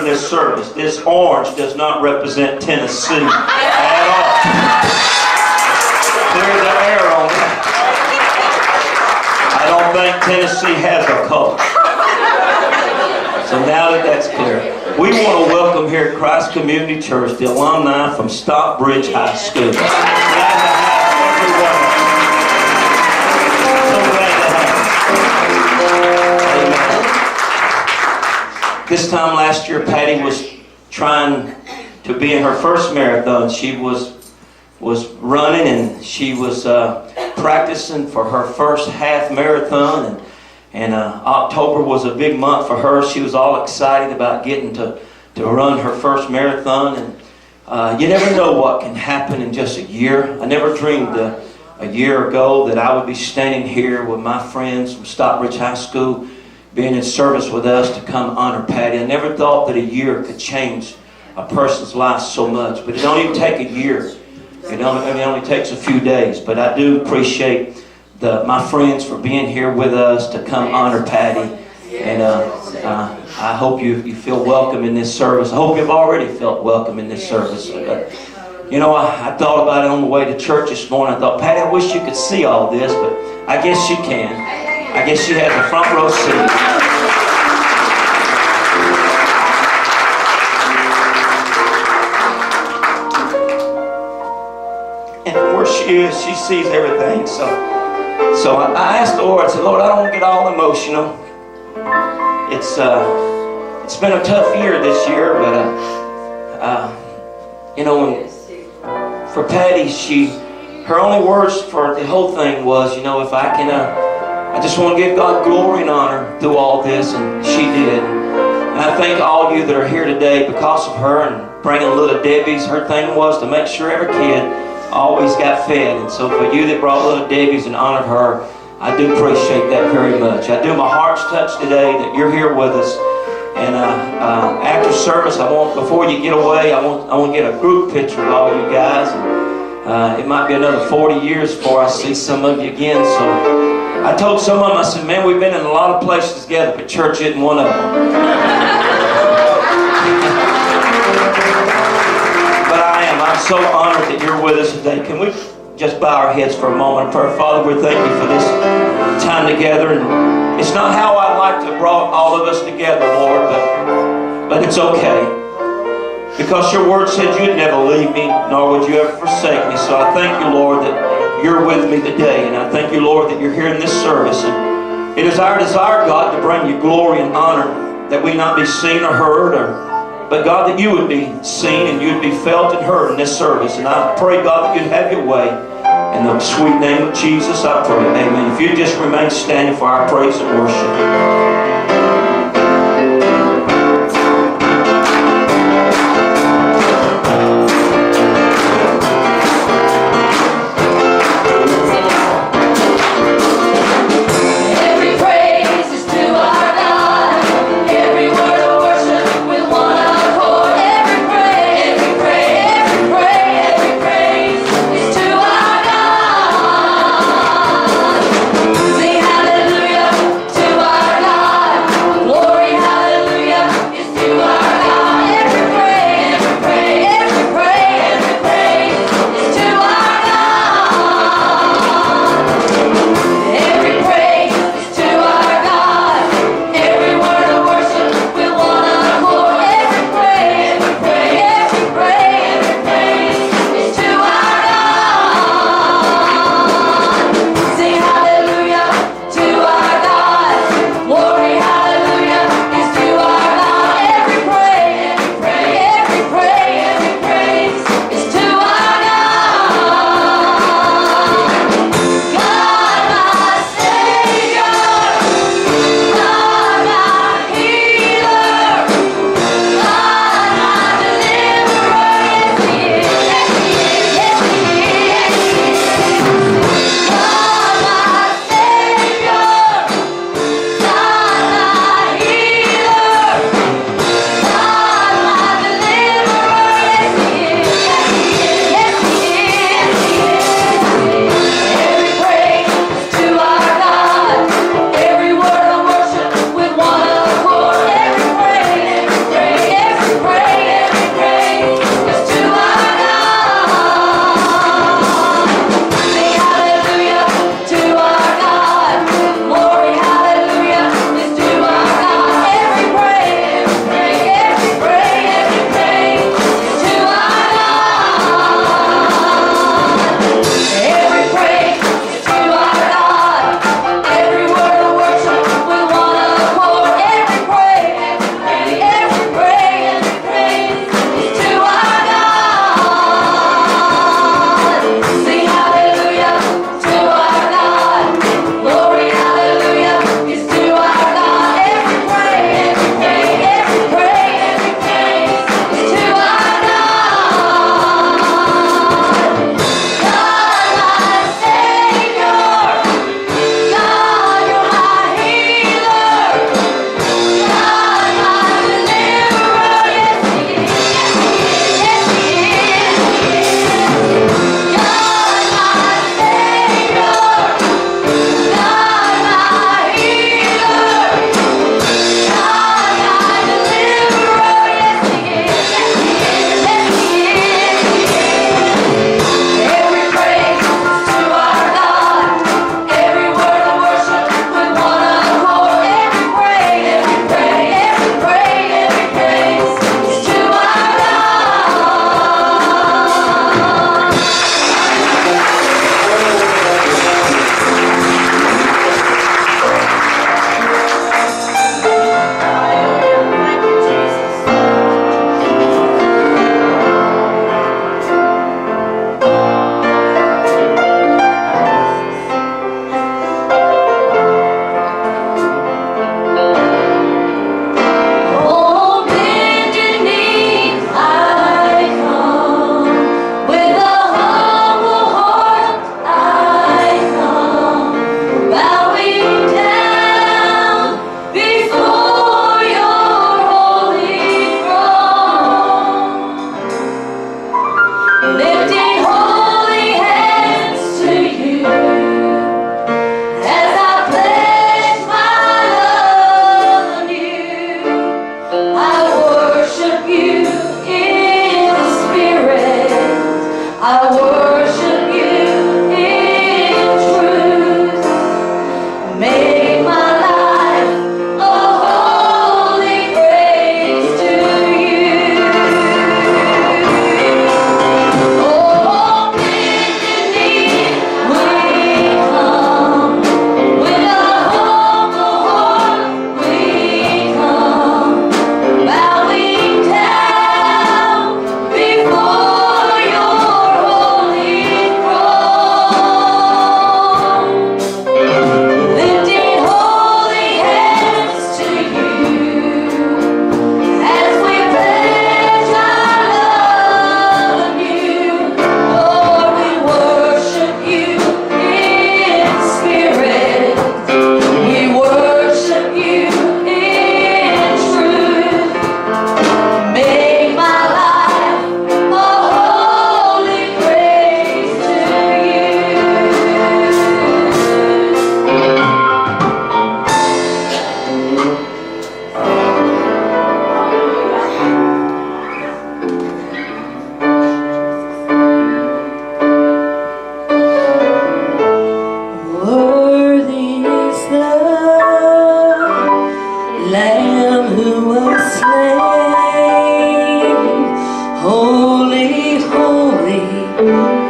in this service. This orange does not represent Tennessee at all. Clear the air on that. I don't think Tennessee has a color. So now that that's clear, we want to welcome here at Christ Community Church the alumni from Stockbridge High School. Glad to have everyone. So glad to have you. Amen. This time last year, Patty was trying to be in her first marathon. She was running and she was practicing for her first half marathon, and October was a big month for her. She was all excited about getting to run her first marathon, and you never know what can happen in just a year. I never dreamed a year ago that I would be standing here with my friends from Stockbridge High School being in service with us to come honor Patty. I never thought that a year could change a person's life so much, but it don't even take a year. It only takes a few days, but I do appreciate my friends for being here with us to come honor Patty, and I hope you feel welcome in this service. I hope you've already felt welcome in this service. But, I thought about it on the way to church this morning. I thought, Patty, I wish you could see all this, but I guess you can. I guess she has a front row seat. And where she is, she sees everything. So I asked the Lord, I said, Lord, I don't want to get all emotional. It's been a tough year this year, but for Patty, her only words for the whole thing was, if I can, I just want to give God glory and honor through all this, and she did. And I thank all of you that are here today because of her and bringing Little Debbie's. Her thing was to make sure every kid always got fed, and so for you that brought Little Debbie's and honored her, I do appreciate that very much. I do my heart's touch today that you're here with us, and after service, before you get away, I want to get a group picture of all you guys, and it might be another 40 years before I see some of you again. So I told some of them, I said, man, we've been in a lot of places together, but church isn't one of them. I'm so honored that you're with us today. Can we just bow our heads for a moment of prayer? Father, we thank you for this time together. And it's not how I'd like to have brought all of us together, Lord, but it's okay. Because your word said you'd never leave me, nor would you ever forsake me. So I thank you, Lord, that you're with me today. And I thank you, Lord, that you're here in this service. And it is our desire, God, to bring you glory and honor, that we not be seen or heard, but God, that you would be seen and you'd be felt and heard in this service. And I pray, God, that you'd have your way. In the sweet name of Jesus, I pray. Amen. If you just remain standing for our praise and worship. Hallelujah to our God.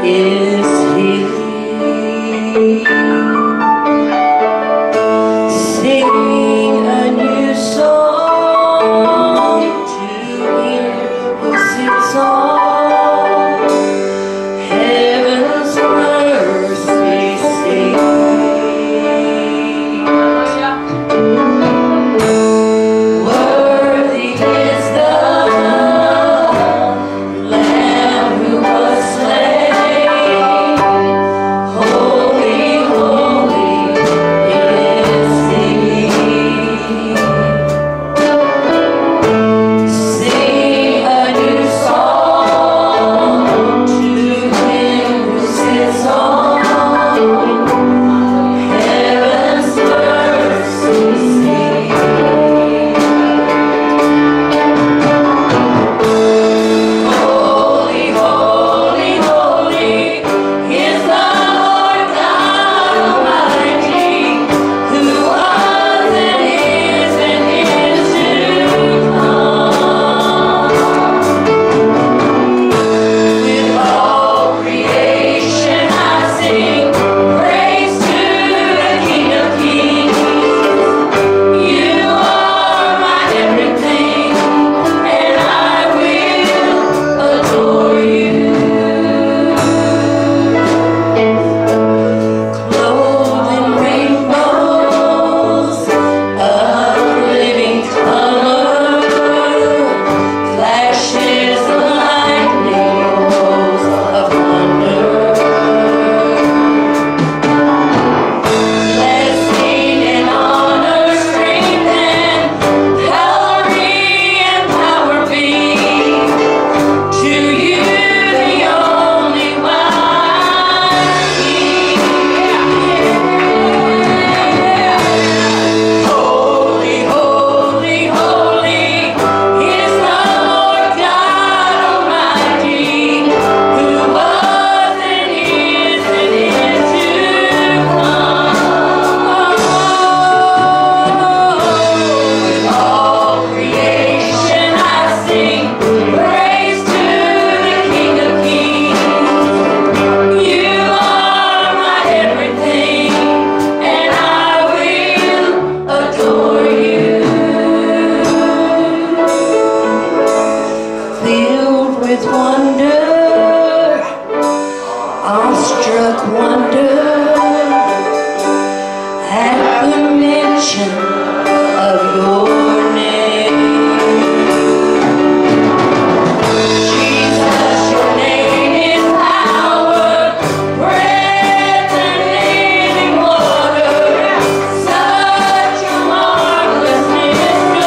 is He. Sing a new song to Him who sits on heaven's mercy seat. Worthy is the Lamb who was slain. Holy, holy is He. Sing a new song to Him who sits on heaven's mercy seat. Holy, holy, holy is the Lord God Almighty, who was and is to come. With all creation I sing praise to the King of Kings. You are my everything, and I will adore you. Clothed in rainbows of living color, flashes of lightning, rolls of thunder. Blessing and honor, strength and power be to you, the only wise King. Holy, holy, holy is the Lord God Almighty, who was and is to come. With all creation I sing praise to the King of Kings. You are my everything, and I will adore you. Filled with wonder, awestruck wonder at the mention of your name. Jesus, your name is power, breath and living water. Such a marvelous mystery.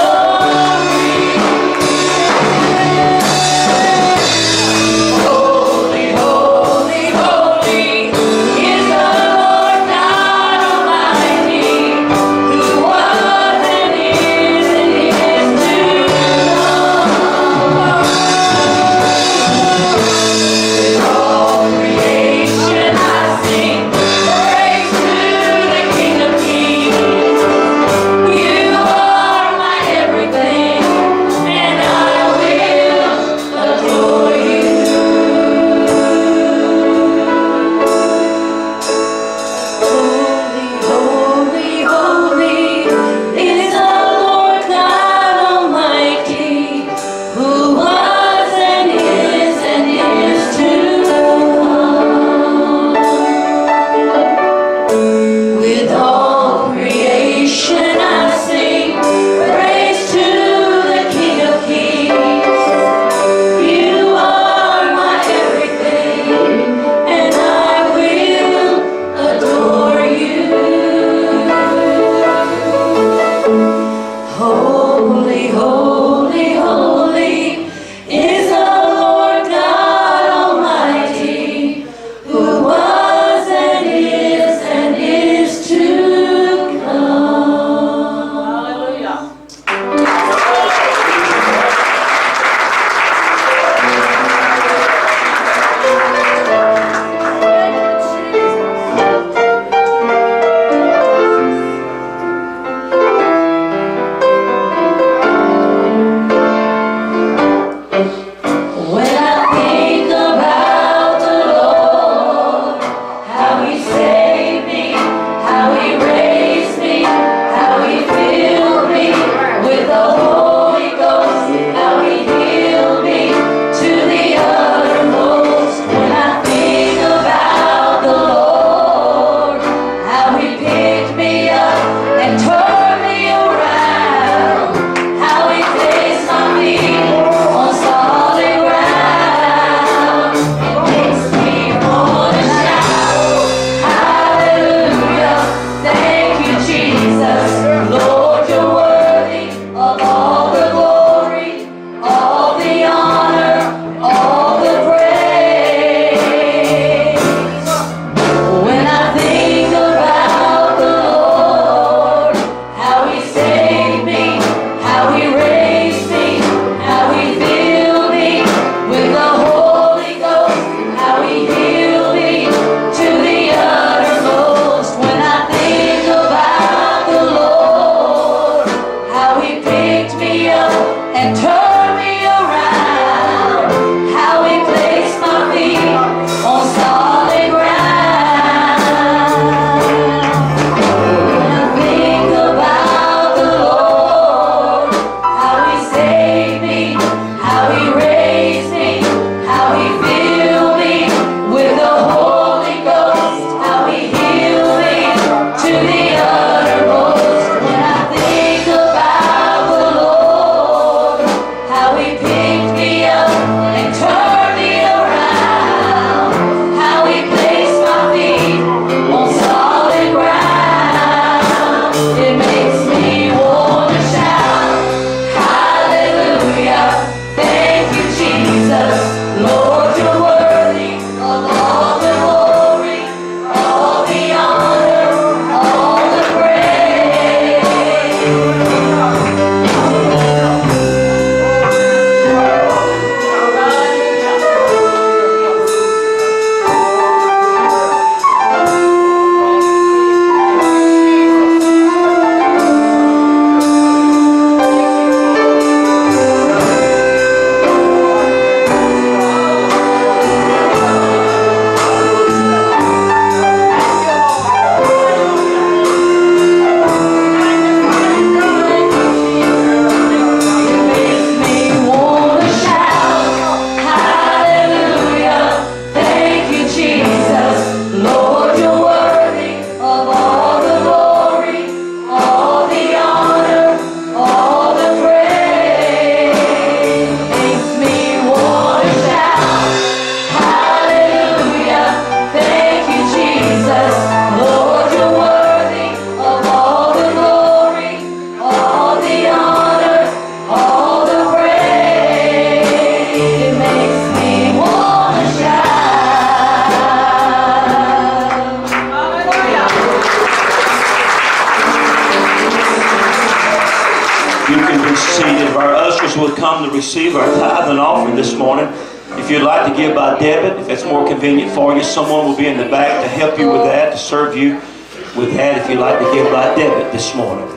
receive our tithe and offering this morning. If you'd like to give by debit, if it's more convenient for you, someone will be in the back to help you with that, to serve you with that if you'd like to give by debit this morning.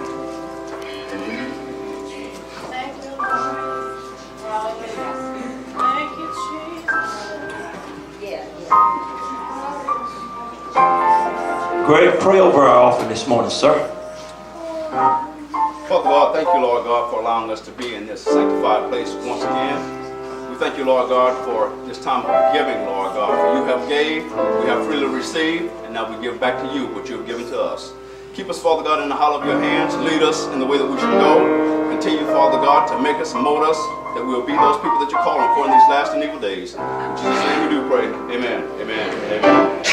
Greg, pray over our offering this morning, sir. Father God, thank you, Lord God, for allowing us to be in this sanctified place once again. We thank you, Lord God, for this time of giving, Lord God. For you have gave, we have freely received, and now we give back to you what you have given to us. Keep us, Father God, in the hollow of your hands. Lead us in the way that we should go. Continue, Father God, to make us and mold us, that we'll be those people that you're calling for in these last and evil days. In Jesus' name we do pray. Amen. Amen. Amen.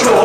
Sure.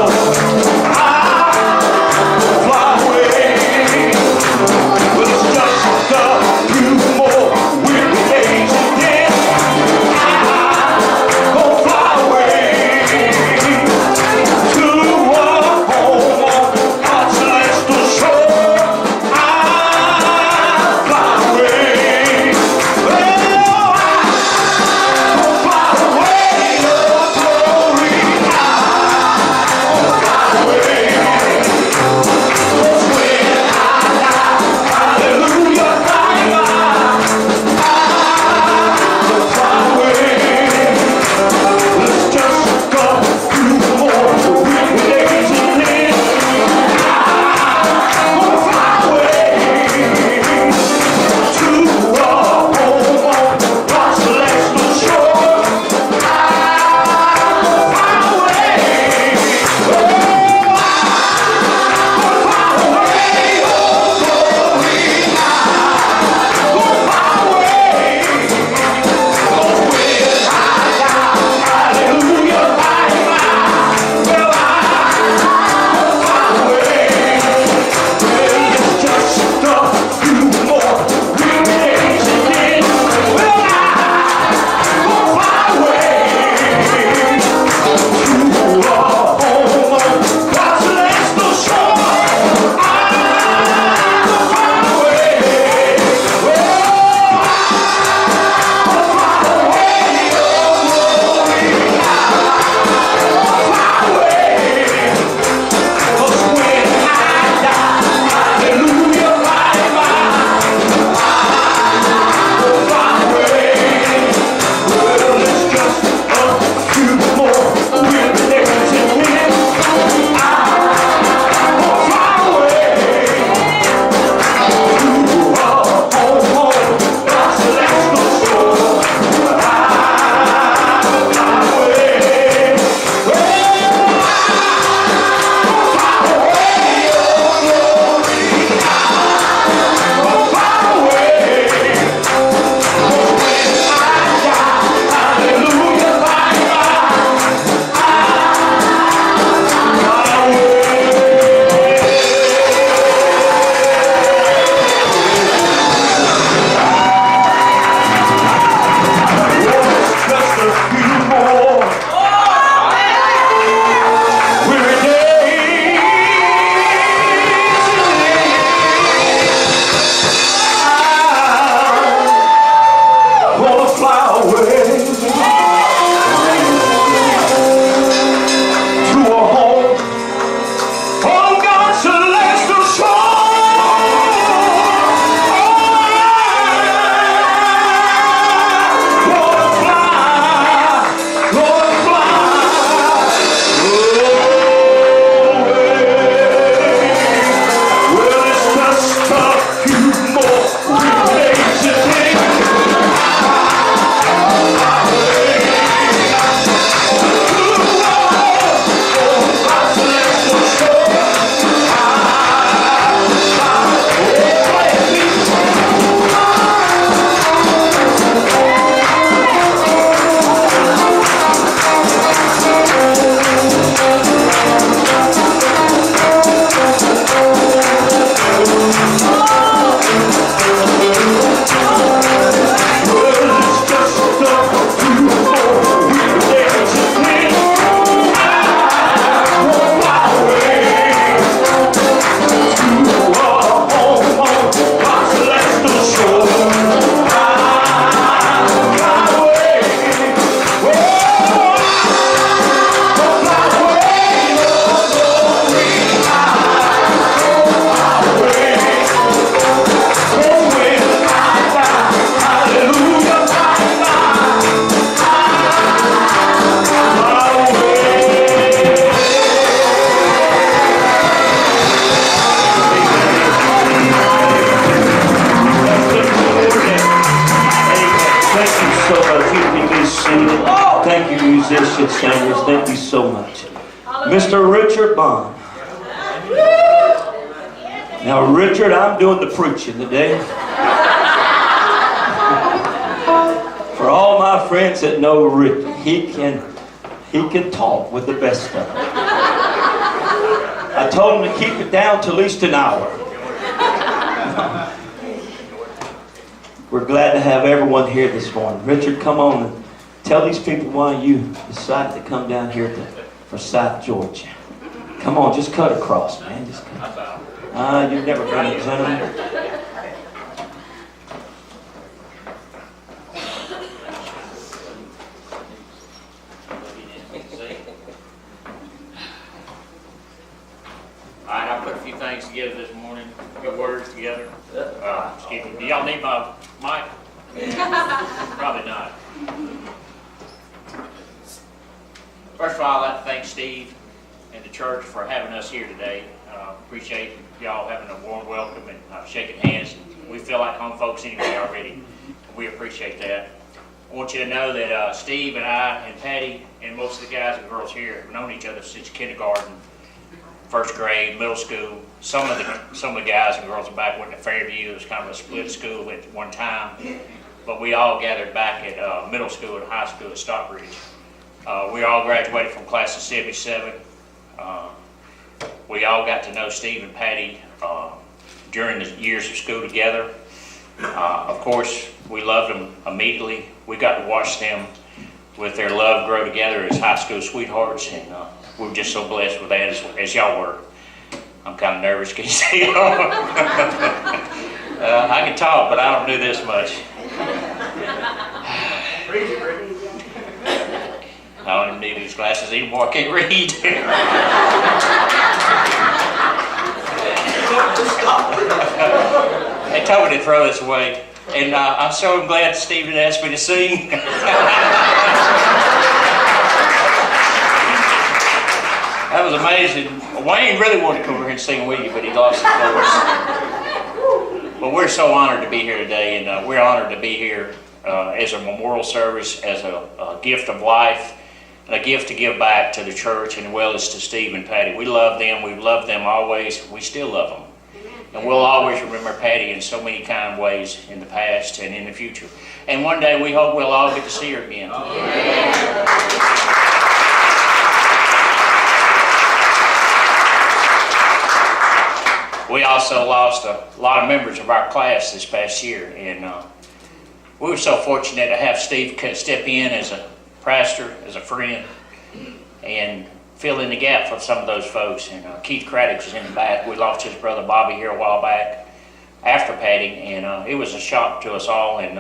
Thank you, musicians, singers. Thank you so much. Mr. Richard Bond. Now, Richard, I'm doing the preaching today. For all my friends that know Rick, he can talk with the best of them. I told him to keep it down to at least an hour. We're glad to have everyone here this morning. Richard, come on and tell these people why you decided to come down here for South Georgia. Come on, just cut across, man. Just cut. You've never been a gentleman. All right, I put a few things together this morning, a few words together. Excuse me. Do y'all need my mic? Probably not. First of all, I'd like to thank Steve and the church for having us here today. Appreciate y'all having a warm welcome and shaking hands. We feel like home folks anyway already. We appreciate that. I want you to know that Steve and I and Patty and most of the guys and girls here have known each other since kindergarten, first grade, middle school. Some of the guys and girls back went to Fairview. It was kind of a split school at one time, but we all gathered back at middle school and high school at Stockbridge. We all graduated from class of '77. We all got to know Steve and Patty during the years of school together. Of course, we loved them immediately. We got to watch them with their love grow together as high school sweethearts, and we were just so blessed with that as y'all were. I'm kind of nervous, can you see? I can talk, but I don't do this much. I don't even need these glasses anymore. I can't read. They told me to throw this away. And I'm so glad Stephen asked me to sing. That was amazing. Wayne really wanted to come over here and sing with you, but he lost his voice. But we're so honored to be here today, and we're honored to be here as a memorial service, as a gift of life, and a gift to give back to the church, and as well as to Steve and Patty. We love them. We've loved them always. We still love them. And we'll always remember Patty in so many kind ways in the past and in the future. And one day we hope we'll all get to see her again. We also lost a lot of members of our class this past year, and we were so fortunate to have Steve step in as a pastor, as a friend, and fill in the gap for some of those folks. And Keith Craddock is in the back. We lost his brother Bobby here a while back after Patty, and it was a shock to us all. And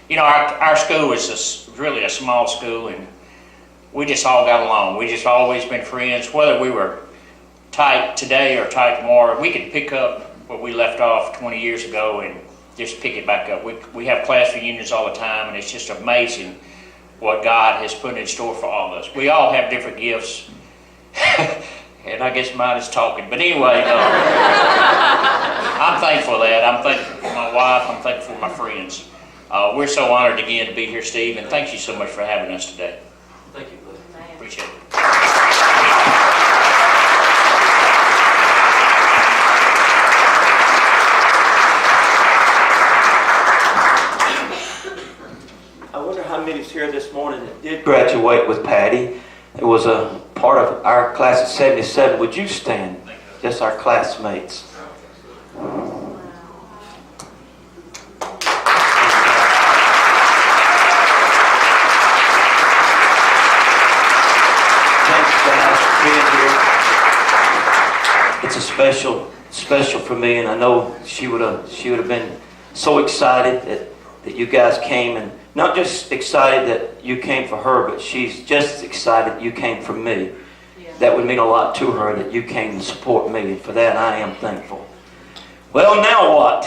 you know, our school is really a small school, and we just all got along. We just always been friends, whether we were tight today or tight tomorrow. We could pick up where we left off 20 years ago and just pick it back up. We have class reunions all the time, and it's just amazing what God has put in store for all of us. We all have different gifts. And I guess mine is talking. But anyway, I'm thankful for that. I'm thankful for my wife. I'm thankful for my friends. We're so honored again to be here, Steve, and thank you so much for having us today. Thank you, buddy. Appreciate it. I wonder how many's here this morning that did graduate with Patty. It was a part of our class of '77. Would you stand? Just our classmates. Thanks, guys, for being here. It's a special for me, and I know she would have been so excited that you guys came, and not just excited that you came for her, but she's just as excited you came for me. Yeah. That would mean a lot to her that you came to support me, and for that I am thankful. Well, now what?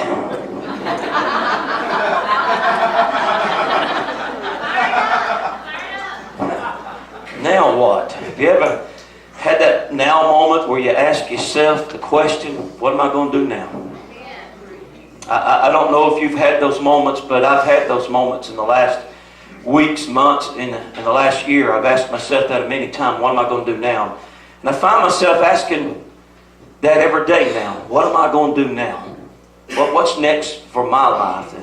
Now what? Have you ever had that now moment where you ask yourself the question, what am I going to do now? I don't know if you've had those moments, but I've had those moments in the last weeks, months, in the last year, I've asked myself that many times, what am I going to do now? And I find myself asking that every day now. What am I going to do now? What's next for my life?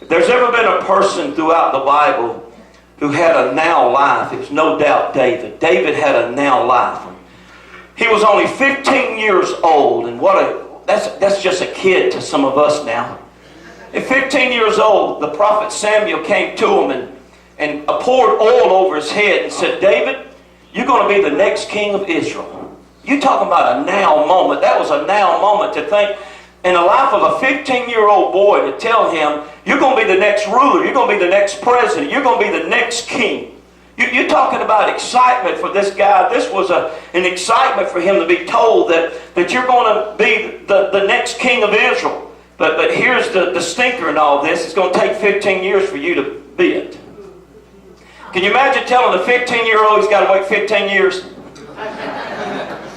If there's ever been a person throughout the Bible who had a now life, it was no doubt David. David had a now life. He was only 15 years old, and that's just a kid to some of us now. At 15 years old, the prophet Samuel came to him and poured oil over his head and said, David, you're going to be the next king of Israel. You're talking about a now moment. That was a now moment to think in the life of a 15-year-old boy, to tell him, you're going to be the next ruler, you're going to be the next president, you're going to be the next king. You're talking about excitement for this guy. This was an excitement for him to be told that you're going to be the next king of Israel. But here's the stinker in all this. It's going to take 15 years for you to be it. Can you imagine telling a 15-year-old he's got to wait 15 years?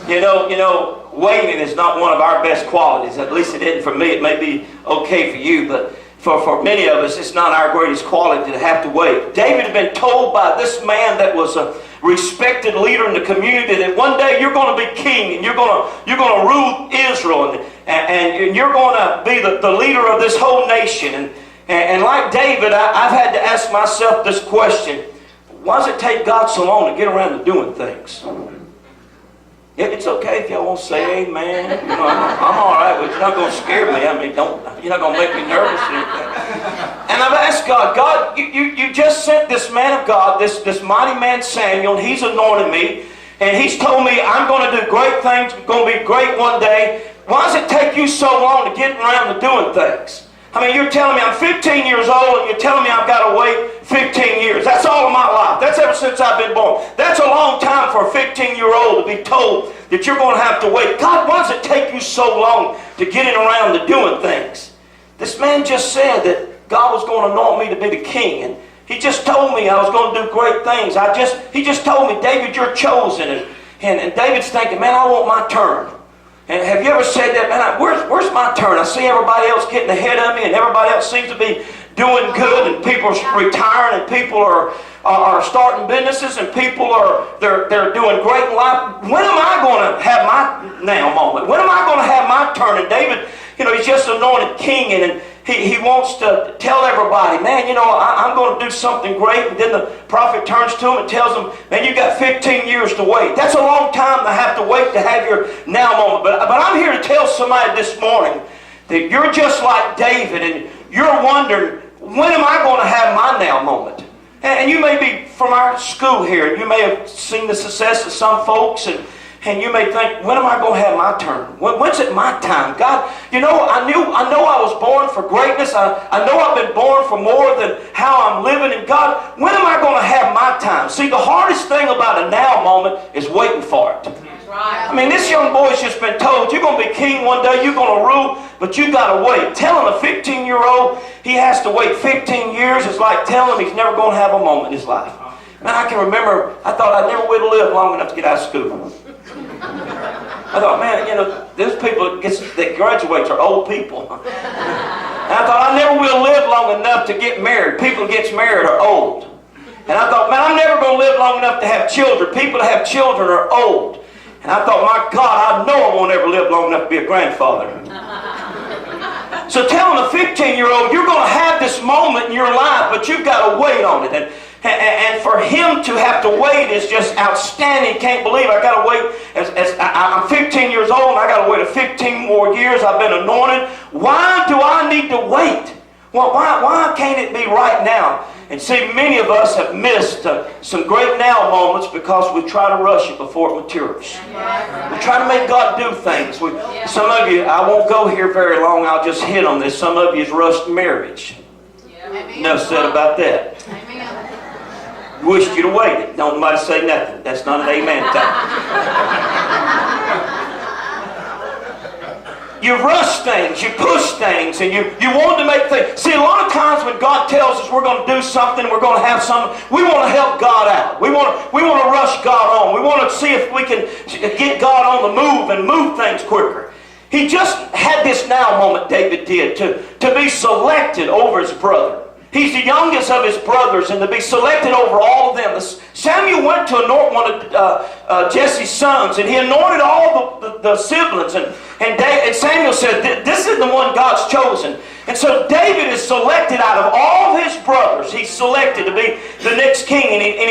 You know, waiting is not one of our best qualities. At least it isn't for me. It may be okay for you, but for many of us, it's not our greatest quality to have to wait. David had been told by this man that was a respected leader in the community that one day you're going to be king and you're going to rule Israel and you're going to be the leader of this whole nation. And like David, I've had to ask myself this question: why does it take God so long to get around to doing things? It's okay if y'all won't say amen. I'm all right, but you're not going to scare me. I mean, you're not going to make me nervous or anything. And I've asked God, you just sent this man of God, this mighty man Samuel, and he's anointed me, and he's told me I'm going to do great things, I'm going to be great one day. Why does it take you so long to get around to doing things? I mean, you're telling me I'm 15 years old and you're telling me I've got to wait 15 years. That's all of my life. That's ever since I've been born. That's a long time for a 15-year-old to be told that you're going to have to wait. God, why does it take you so long to getting around to doing things? This man just said that God was going to anoint me to be the king. And he just told me I was going to do great things. He just told me, David, you're chosen. And David's thinking, man, I want my turn. And have you ever said that, man, where's my turn? I see everybody else getting ahead of me and everybody else seems to be doing good and people are retiring and people are starting businesses and people they're doing great in life. When am I going to have my now moment? When am I going to have my turn? And David, he's just anointed king and he wants to tell everybody, man, I'm going to do something great. And then the prophet turns to him and tells him, man, you got 15 years to wait. That's a long time to have to wait to have your now moment. But I'm here to tell somebody this morning that you're just like David and you're wondering, when am I going to have my now moment? And you may be from our school here, and you may have seen the success of some folks, and you may think, when am I going to have my turn? When's it my time? God, I know I was born for greatness. I know I've been born for more than how I'm living. And God, when am I going to have my time? See, the hardest thing about a now moment is waiting for it. I mean, this young boy's just been told, you're going to be king one day, you're going to rule, but you got to wait. Telling a 15-year-old he has to wait 15 years is like telling him he's never going to have a moment in his life. Man, I can remember, I thought I never would live long enough to get out of school. I thought, man, those people that graduate are old people. And I thought, I never will live long enough to get married. People that get married are old. And I thought, man, I'm never going to live long enough to have children. People that have children are old. And I thought, my God, I know I won't ever live long enough to be a grandfather. So telling a 15-year-old, you're going to have this moment in your life, but you've got to wait on it. And for him to have to wait is just outstanding. Can't believe I got to wait. I'm 15 years old and I got to wait 15 more years. I've been anointed. Why do I need to wait? Well, why can't it be right now? And see, many of us have missed some great now moments because we try to rush it before it matures. We try to make God do things. Some of you, I won't go here very long, I'll just hit on this. Some of you has rushed marriage. Enough said about that. Wished you'd have waited. Don't nobody say nothing. That's not an amen time. You rush things, you push things, and you want to make things. See, a lot of times when God tells us we're going to do something, we're going to have something, we want to help God out. We want to rush God on. We want to see if we can get God on the move and move things quicker. He just had this now moment, David did, to be selected over his brother. He's the youngest of his brothers, and to be selected over all of them. Samuel went to anoint one of Jesse's sons, and he anointed all the siblings. And Samuel said, this is the one God's chosen. And so David is selected out of all his brothers. He's selected to be the next king. And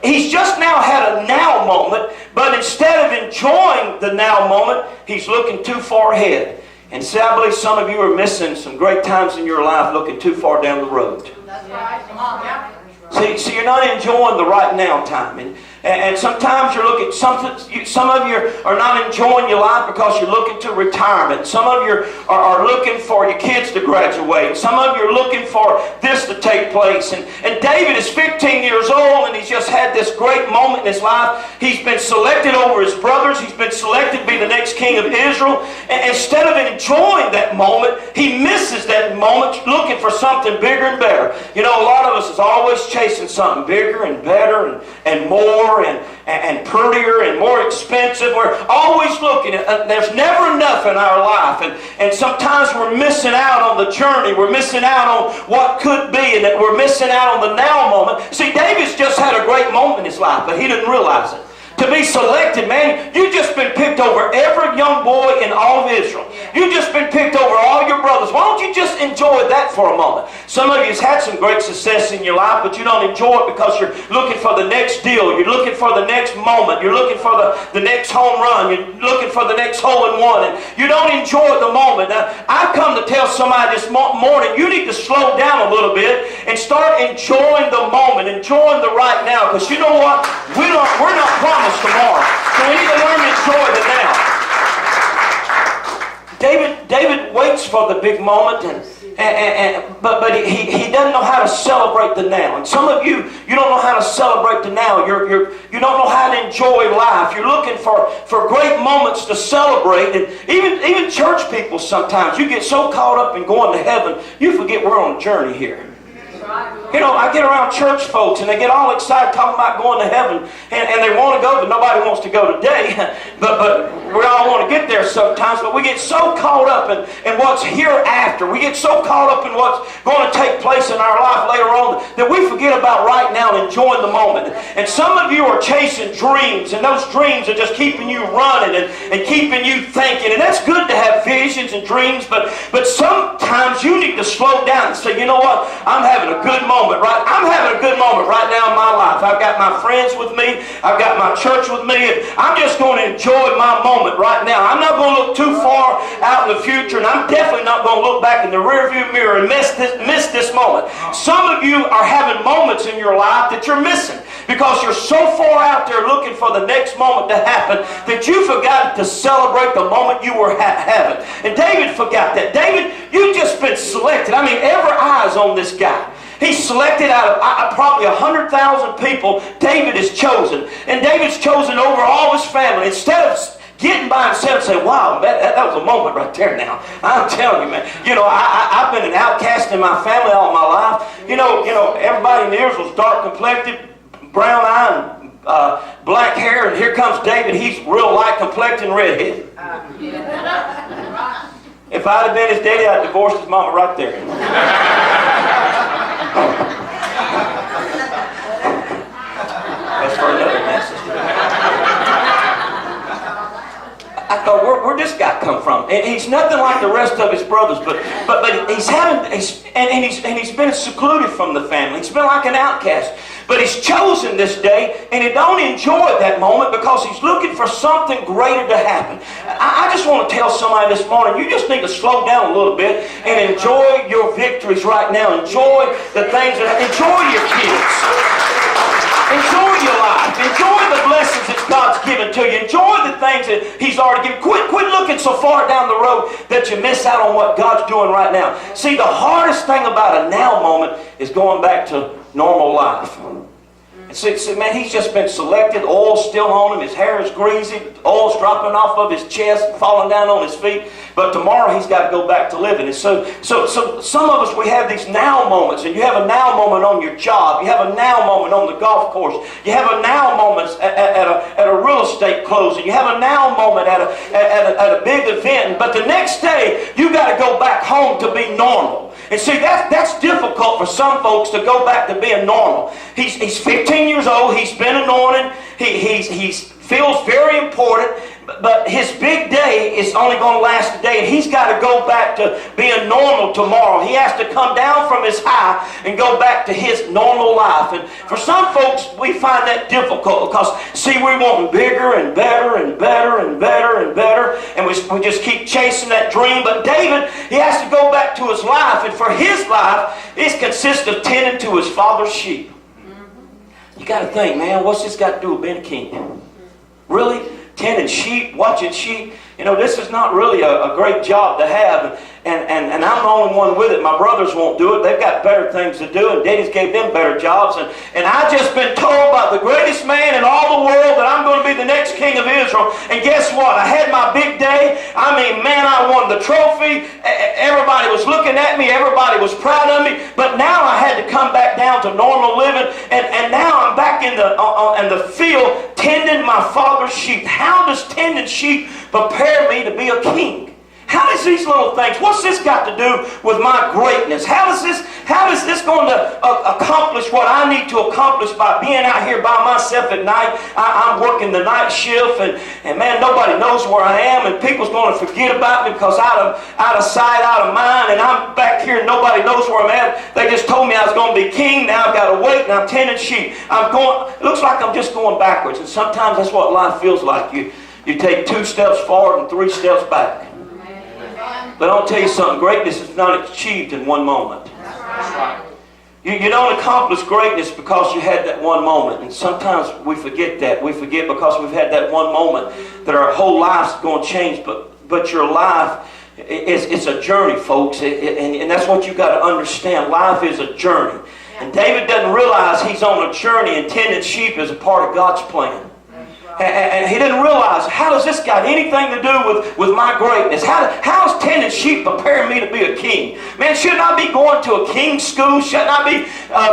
he's just now had a now moment, but instead of enjoying the now moment, he's looking too far ahead. And see, I believe some of you are missing some great times in your life looking too far down the road. That's right. Come on, yeah. See, you're not enjoying the right now time. And sometimes you're looking, some of you are not enjoying your life because you're looking to retirement. Some of you are looking for your kids to graduate. Some of you are looking for this to take place. And David is 15 years old, and he's just had this great moment in his life. He's been selected over his brothers. He's been selected to be the next king of Israel. And instead of enjoying that moment, he misses that moment looking for something bigger and better. You know, a lot of us is always chasing something bigger and better and more and prettier and more expensive. We're always looking at, there's never enough in our life. And sometimes we're missing out on the journey. We're missing out on what could be, and that we're missing out on the now moment. See, David's just had a great moment in his life, but he didn't realize it. To be selected, man, you've just been picked over every young boy in all of Israel. You've just been picked over all your brothers. Why don't you just enjoy that for a moment? Some of you have had some great success in your life, but you don't enjoy it because you're looking for the next deal. You're looking for the next moment. You're looking for the next home run. You're looking for the next hole in one. And you don't enjoy the moment. Now, I've come to tell somebody this morning, you need to slow down a little bit and start enjoying the moment, enjoying the right now. Because you know what? We're not promised tomorrow. So we need to learn to enjoy the now. David waits for the big moment, but he doesn't know how to celebrate the now. And some of you don't know how to celebrate the now. You don't know how to enjoy life. You're looking for great moments to celebrate. And even church people sometimes, you get so caught up in going to heaven, you forget we're on a journey here. You know, I get around church folks and they get all excited talking about going to heaven, and they want to go, but nobody wants to go today. But we all want to get there sometimes, but we get so caught up in what's hereafter. We get so caught up in what's going to take place in our life later on that we forget about right now and enjoying the moment. And some of you are chasing dreams, and those dreams are just keeping you running and keeping you thinking. And that's good to have visions and dreams, but sometimes you need to slow down and say, you know what, I'm having a good moment, right? I'm having a good moment right now in my life. I've got my friends with me. I've got my church with me. And I'm just going to enjoy my moment right now. I'm not going to look too far out in the future, and I'm definitely not going to look back in the rearview mirror and miss this moment. Some of you are having moments in your life that you're missing because you're so far out there looking for the next moment to happen that you forgot to celebrate the moment you were having. And David forgot that. David, you've just been selected. I mean, every eye's on this guy. He's selected out of probably 100,000 people. David is chosen. And David's chosen over all his family. Instead of getting by himself and say, wow, that was a moment right there now. I'm telling you, man. You know, I've been an outcast in my family all my life. You know, everybody in Israel's dark complected, brown eye, and black hair. And here comes David. He's real light complected and redheaded. If I'd have been his daddy, I'd divorce his mama right there. That's for another message. I thought, where'd this guy come from? And he's nothing like the rest of his brothers, but he's been secluded from the family. He's been like an outcast. But he's chosen this day, and he don't enjoy that moment because he's looking for something greater to happen. I just want to tell somebody this morning, you just need to slow down a little bit and enjoy your victories right now. Enjoy the things enjoy your kids. Enjoy your life. Enjoy the blessings that God's given to you. Enjoy the things that He's already given. Quit looking so far down the road that you miss out on what God's doing right now. See, the hardest thing about a now moment is going back to normal life. And see, man, he's just been selected. Oil's still on him. His hair is greasy. Oil's dropping off of his chest, falling down on his feet. But tomorrow he's got to go back to living. And so some of us, we have these now moments. And you have a now moment on your job. You have a now moment on the golf course. You have a now moment at a real estate closing. You have a now moment at a big event. But the next day, you got to go back home to be normal. And see, that's difficult for some folks to go back to being normal. He's 15 years old. He's been anointed. He feels very important. But his big day is only going to last a day, and he's got to go back to being normal tomorrow. He has to come down from his high and go back to his normal life. And for some folks, we find that difficult because, see, we want bigger and better and better and better and better, and we just keep chasing that dream. But David, he has to go back to his life, and for his life, it consists of tending to his father's sheep. You got to think, man, what's this got to do with being a king? Really? Tending sheep, watching sheep. You know, this is not really a great job to have. And I'm the only one with it. My brothers won't do it. They've got better things to do, and daddies gave them better jobs. And I've just been told by the greatest man in all the world that I'm going to be the next king of Israel. And guess what? I had my big day. I mean, man, I won the trophy. Everybody was looking at me. Everybody was proud of me. But now I had to come back down to normal living. And now I'm back in the field tending my father's sheep. How does tending sheep prepare me to be a king? How does these little things, what's this got to do with my greatness? How is this going to accomplish what I need to accomplish by being out here by myself at night? I'm working the night shift, and man, nobody knows where I am, and people's going to forget about me because out of sight, out of mind, and I'm back here and nobody knows where I'm at. They just told me I was going to be king. Now I've got to wait, and I'm tending sheep. It looks like I'm just going backwards, and sometimes that's what life feels like. You take 2 steps forward and 3 steps back. But I'll tell you something, greatness is not achieved in one moment. You don't accomplish greatness because you had that one moment. And sometimes we forget that. We forget because we've had that one moment that our whole life's going to change. But your life, it's a journey, folks. And that's what you got to understand. Life is a journey. And David doesn't realize he's on a journey, and tending sheep is a part of God's plan. And he didn't realize, how does this got anything to do with my greatness? How is tending sheep preparing me to be a king? Man, shouldn't I be going to a king's school? Shouldn't I be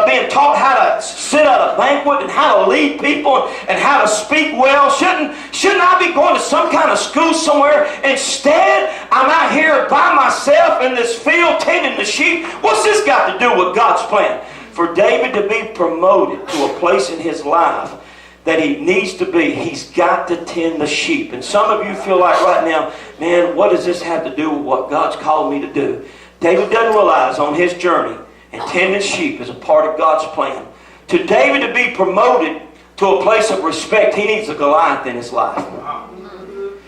being taught how to sit at a banquet and how to lead people and how to speak well? Shouldn't I be going to some kind of school somewhere? Instead, I'm out here by myself in this field tending the sheep. What's this got to do with God's plan? For David to be promoted to a place in his life that he needs to be, he's got to tend the sheep. And some of you feel like right now, man, what does this have to do with what God's called me to do? David doesn't realize on his journey, and tending sheep is a part of God's plan. To David to be promoted to a place of respect, he needs a Goliath in his life.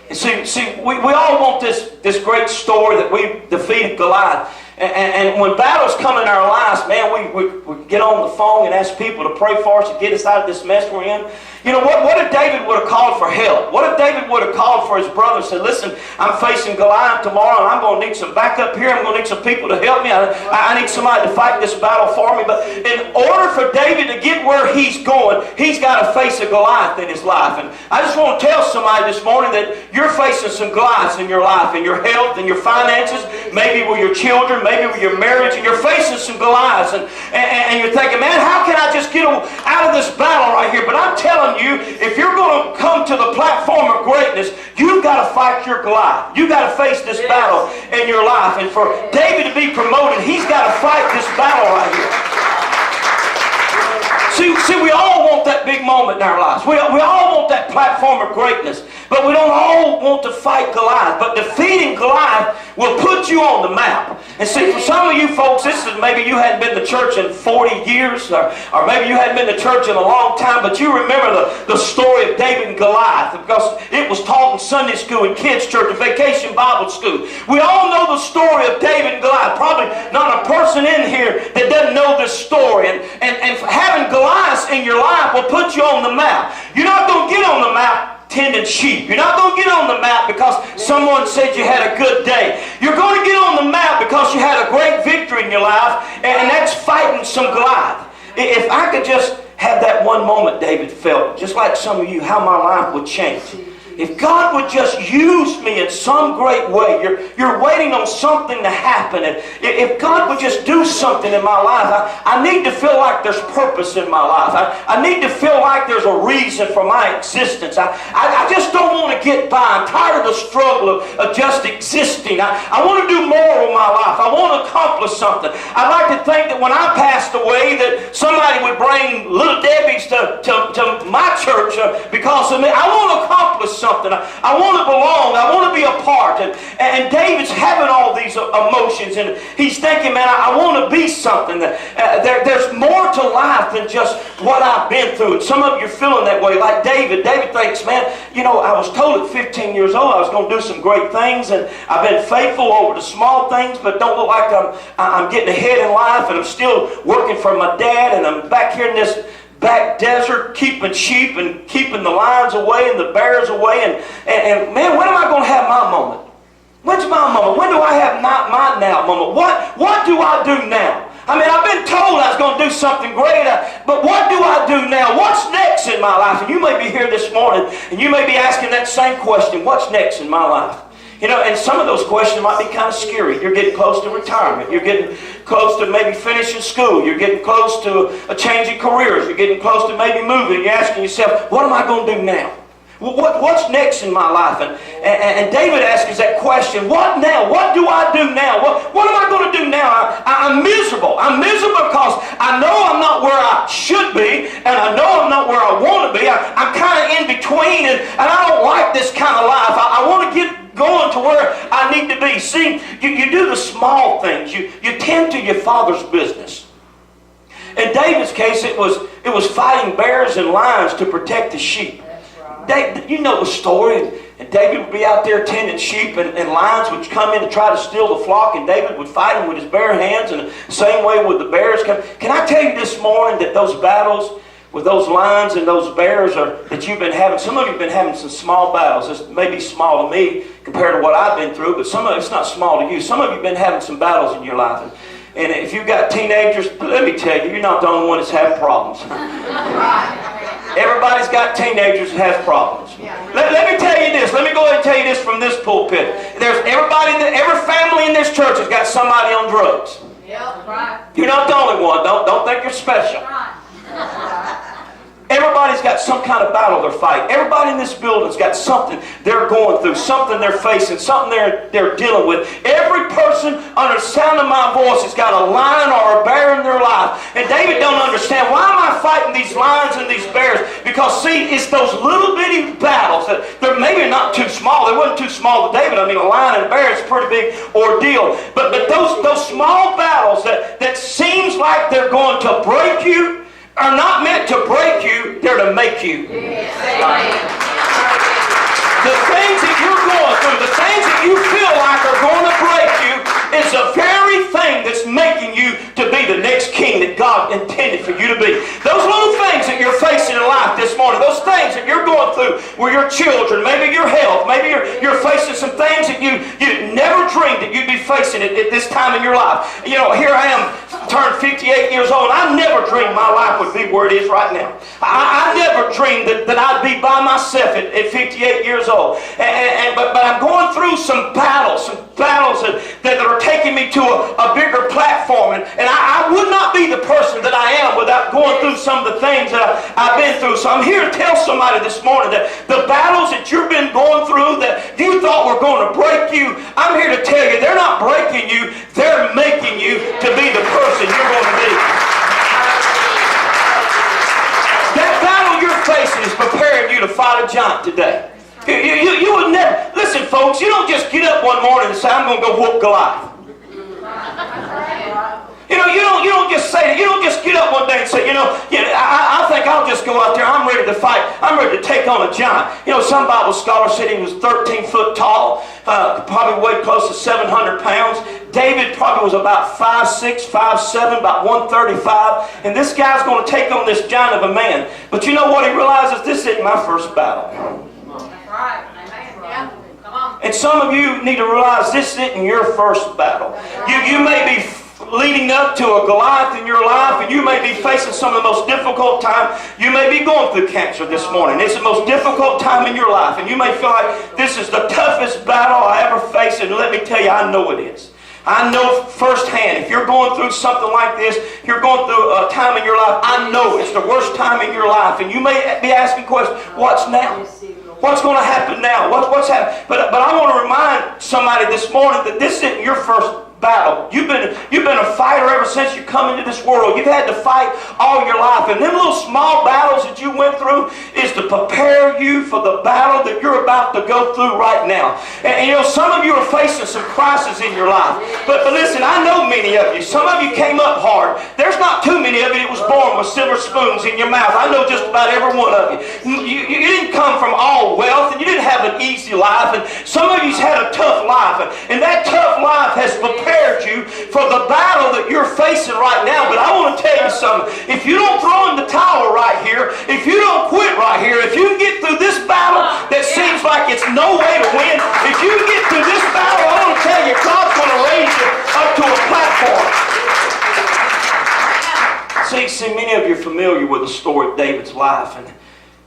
And see, we all want this great story that we defeated Goliath. And when battles come in our lives, man, we get on the phone and ask people to pray for us to get us out of this mess we're in. You know, what if David would have called for help? What if David would have called for his brother and said, listen, I'm facing Goliath tomorrow, and I'm going to need some backup here. I'm going to need some people to help me. I need somebody to fight this battle for me. But in order for David to get where he's going, he's got to face a Goliath in his life. And I just want to tell somebody this morning that you're facing some Goliaths in your life, in your health, in your finances, maybe with your children, maybe with your marriage, and you're facing some Goliaths. And you're thinking, man, how can I just get out of this battle right here? But I'm telling you, if you're going to come to the platform of greatness, you've got to fight your Goliath. You've got to face this battle in your life. And for David to be promoted, he's got to fight this battle right here. See, we all want that big moment in our lives. We all want that platform of greatness. But we don't all want to fight Goliath. But defeating Goliath will put you on the map. And see, for some of you folks, this is maybe you hadn't been to church in 40 years, or maybe you hadn't been to church in a long time, but you remember the story of David and Goliath because it was taught in Sunday school, in kids' church, in vacation Bible school. We all know the story of David and Goliath. Probably not a person in here that doesn't know this story. And having Goliath in your life will put you on the map. You're not going to get on the map tending sheep. You're not going to get on the map because someone said you had a good day. You're going to get on the map because you had a great victory in your life, and that's fighting some Goliath. If I could just have that one moment David felt, just like some of you, how my life would change. if God would just use me in some great way. You're waiting on something to happen. And if God would just do something in my life, I need to feel like there's purpose in my life. I need to feel like there's a reason for my existence. I just don't want to get by. I'm tired of the struggle of just existing. I want to do more with my life. I want to accomplish something. I'd like to think that when I passed away that somebody would bring Little Debbie's to my church because of me. I want to accomplish something. I want to belong. I want to be a part. And David's having all these emotions, and he's thinking, man, I want to be something. There's more to life than just what I've been through. And some of you are feeling that way, like David. David thinks, man, I was told at 15 years old I was going to do some great things, and I've been faithful over the small things, but don't look like I'm getting ahead in life, and I'm still working for my dad, and I'm back here in this back desert keeping sheep and keeping the lions away and the bears away, and man, when am I going to have my moment? When's my moment? When do I have my now moment? What do I do now? I mean, I've been told I was going to do something great, but what do I do now? What's next in my life? And you may be here this morning, and you may be asking that same question, what's next in my life? And some of those questions might be kind of scary. You're getting close to retirement. You're getting close to maybe finishing school. You're getting close to a change in careers. You're getting close to maybe moving. You're asking yourself, what am I going to do now? What's next in my life? And David asks that question, what now? What do I do now? What am I going to do now? I'm miserable. I'm miserable because I know I'm not where I should be, and I know I'm not where I want to be. I'm kind of in between, and I don't like this kind of life. I want to get going to where I need to be. See, you do the small things. You tend to your Father's business. In David's case, it was fighting bears and lions to protect the sheep. You know the story. And David would be out there tending sheep, and lions would come in to try to steal the flock, and David would fight them with his bare hands, and the same way with the bears. Can I tell you this morning that those battles with those lions and those bears that you've been having, some of you have been having some small battles. This may be small to me compared to what I've been through, but some of it's not small to you. Some of you have been having some battles in your life. And if you've got teenagers, let me tell you, you're not the only one that's having problems. Everybody's got teenagers that have problems. Let me tell you this. Let me go ahead and tell you this from this pulpit. Every family in this church has got somebody on drugs. You're not the only one. Don't think you're special. Everybody's got some kind of battle they're fighting. Everybody in this building's got something they're going through, something they're facing, something they're dealing with. Every person under the sound of my voice has got a lion or a bear in their life. And David don't understand, why am I fighting these lions and these bears? Because see, it's those little bitty battles that they're maybe not too small. They wasn't too small to David. I mean, a lion and a bear is a pretty big ordeal. But those small battles that seems like they're going to break you are not meant to break you, they're to make you. The things that you're going through, the things that you feel like are going to break you, is the very thing that's making you to be the next king that God intended for you to be. Those little things that you're facing in life this morning, those things that you're going through with your children, maybe your health, maybe you're facing some things that you never dreamed that you'd be facing at this time in your life. Here I am, turned 58 years old. I never dreamed my life would be where it is right now. I never dreamed that I'd be by myself at 58 years old. But I'm going through some battles that are taking me to a bigger platform. And I would not be the person that I am without going through some of the things that I've been through. So I'm here to tell somebody this morning that the battles that you've been going through that you thought were going to break you, I'm here to tell you they're not breaking you, they're making you to be the person you're going to be. That battle you're facing is preparing you to fight a giant today. You would never, listen folks, you don't just get up one morning and say, I'm going to go whoop Goliath. You don't just say that. You don't just get up one day and say, I think I'll just go out there. I'm ready to fight. I'm ready to take on a giant. Some Bible scholars said he was 13 foot tall, probably weighed close to 700 pounds. David probably was about 5'6", 5'7", about 135. And this guy's going to take on this giant of a man. But you know what he realizes? This isn't my first battle. And some of you need to realize this isn't your first battle. You may be leading up to a Goliath in your life, and you may be facing some of the most difficult time. You may be going through cancer this morning. It's the most difficult time in your life, and you may feel like this is the toughest battle I ever faced, and let me tell you, I know it is. I know firsthand, if you're going through something like this, you're going through a time in your life, I know it's the worst time in your life, and you may be asking questions, what's now? What's going to happen now? What's happening? But I want to remind somebody this morning that this isn't your first battle. You've been a fighter ever since you come into this world. You've had to fight all your life. And them little small battles that you went through is to prepare you for the battle that you're about to go through right now. And you know, some of you are facing some crises in your life. But listen, I know many of you. Some of you came up hard. There's not too many of you that was born with silver spoons in your mouth. I know just about every one of you. You didn't come from all wealth, and you didn't have an easy life. And some of you's had a tough life. And that tough life has prepared you for the battle that you're facing right now. But I want to tell you something. If you don't throw in the towel right here, if you don't quit right here, if you can get through this battle that seems like it's no way to win, if you can get through this battle, I want to tell you, God's going to raise you up to a platform. See, many of you are familiar with the story of David's life,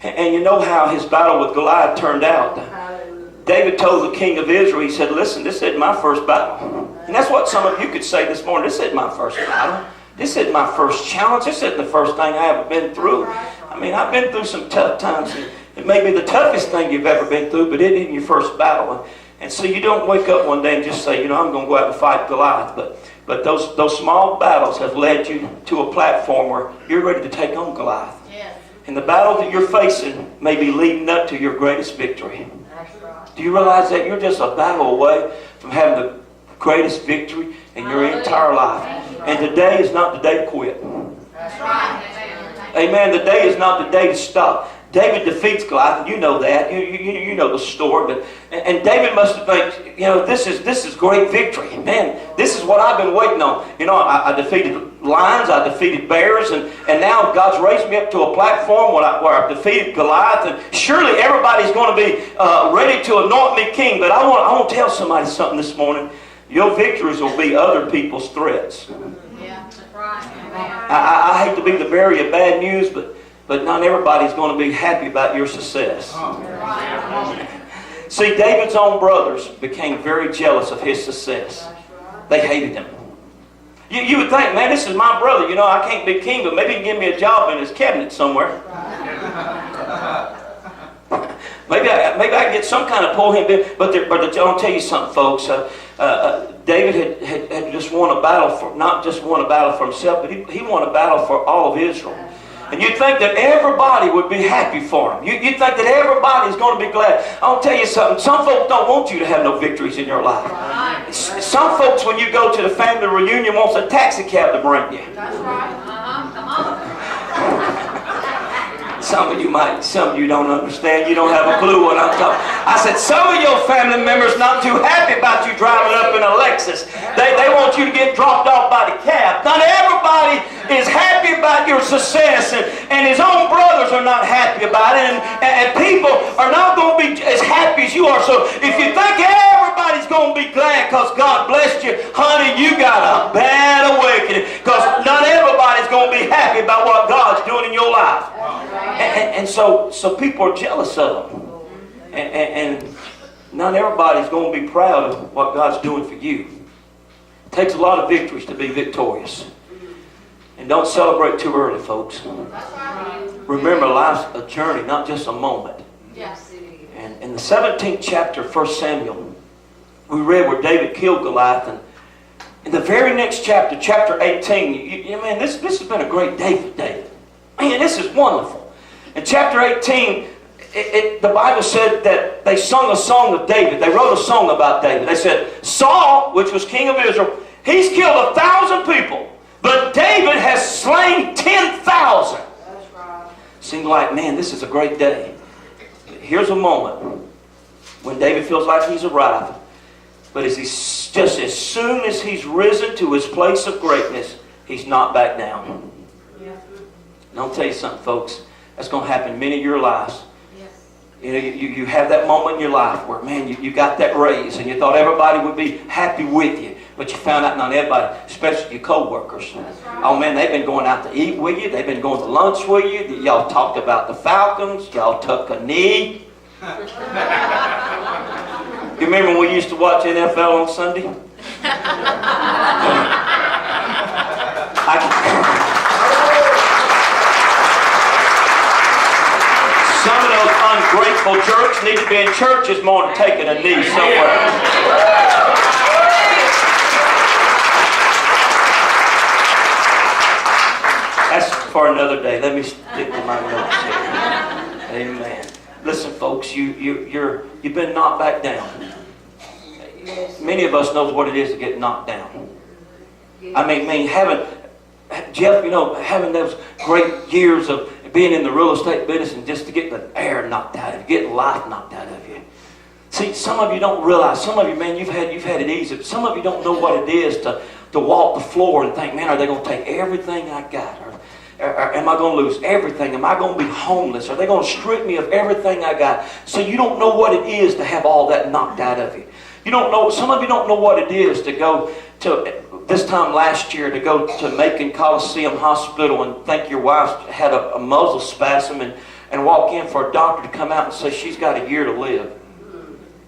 and you know how his battle with Goliath turned out. David told the king of Israel, he said, listen, this isn't my first battle. And that's what some of you could say this morning. This isn't my first battle. This isn't my first challenge. This isn't the first thing I ever been through. I mean, I've been through some tough times. It may be the toughest thing you've ever been through, but it isn't your first battle. And so you don't wake up one day and just say, you know, I'm going to go out and fight Goliath. But those small battles have led you to a platform where you're ready to take on Goliath. And the battle that you're facing may be leading up to your greatest victory. Do you realize that you're just a battle away from having the greatest victory in your entire life? And today is not the day to quit. Amen. The day is not the day to stop. David defeats Goliath, and you know that. You know the story. But and David must have think, you know, this is great victory. Man, this is what I've been waiting on. You know, I defeated lions, I defeated bears, and now God's raised me up to a platform where I've defeated Goliath, and surely everybody's going to be ready to anoint me king. But I want to tell somebody something this morning. Your victories will be other people's threats. Yeah, that's right. I hate to be the bearer of bad news, but not everybody's going to be happy about your success. See, David's own brothers became very jealous of his success. They hated him. You would think, man, this is my brother. You know, I can't be king, but maybe he can give me a job in his cabinet somewhere. Maybe I can get some kind of pull him. But I'll tell you something, folks. David had just won a battle for, not just won a battle for himself, but he won a battle for all of Israel. And you'd think that everybody would be happy for him. You'd think that everybody's going to be glad. I'll tell you something. Some folks don't want you to have no victories in your life. Some folks, when you go to the family reunion, wants a taxi cab to bring you. That's right. Come on. Some of you don't understand. You don't have a clue what I'm talking. I said, some of your family members not too happy about you driving up in a Lexus. They want you to get dropped off by the cab. Not everybody is happy about your success, and his own brothers are not happy about it, and people are not going to be as happy as you are. So if you think everybody's going to be glad because God blessed you, honey, you got a bad awakening, because not everybody's going to be happy about what God's doing in your life. And so people are jealous of them. And not everybody's going to be proud of what God's doing for you. It takes a lot of victories to be victorious. And don't celebrate too early, folks. Remember, life's a journey, not just a moment. Yes. And in the 17th chapter of 1 Samuel, we read where David killed Goliath. And in the very next chapter, chapter 18, man, this has been a great day for David. Man, this is wonderful. In chapter 18, the Bible said that they sung a song of David. They wrote a song about David. They said, Saul, which was king of Israel, he's killed 1,000 people, but David has slain 10,000. Seemed like, man, this is a great day. Here's a moment when David feels like he's arrived, but just as soon as he's risen to his place of greatness, he's not back down. And I'll tell you something, folks. That's going to happen in many of your lives. You know, you have that moment in your life where, man, you got that raise and you thought everybody would be happy with you. But you found out not everybody, especially your co-workers. Oh man, they've been going out to eat with you. They've been going to lunch with you. Y'all talked about the Falcons. Y'all took a knee. You remember when we used to watch NFL on Sunday? Some of those ungrateful jerks need to be in churches more than taking a knee somewhere. That's for another day. Let me stick to my notes here. Amen. Listen, folks, you've been knocked back down. Many of us knows what it is to get knocked down. I mean, having Jeff, having those great years of being in the real estate business and just to get the air knocked out of you, getting life knocked out of you. See, some of you don't realize. Some of you, man, you've had it easy. But some of you don't know what it is to walk the floor and think, man, are they going to take everything I got? Or am I going to lose everything? Am I going to be homeless? Are they going to strip me of everything I got? So you don't know what it is to have all that knocked out of you. You don't know. Some of you don't know what it is to go to, this time last year, to go to Macon Coliseum Hospital and think your wife had a muscle spasm and walk in for a doctor to come out and say she's got a year to live.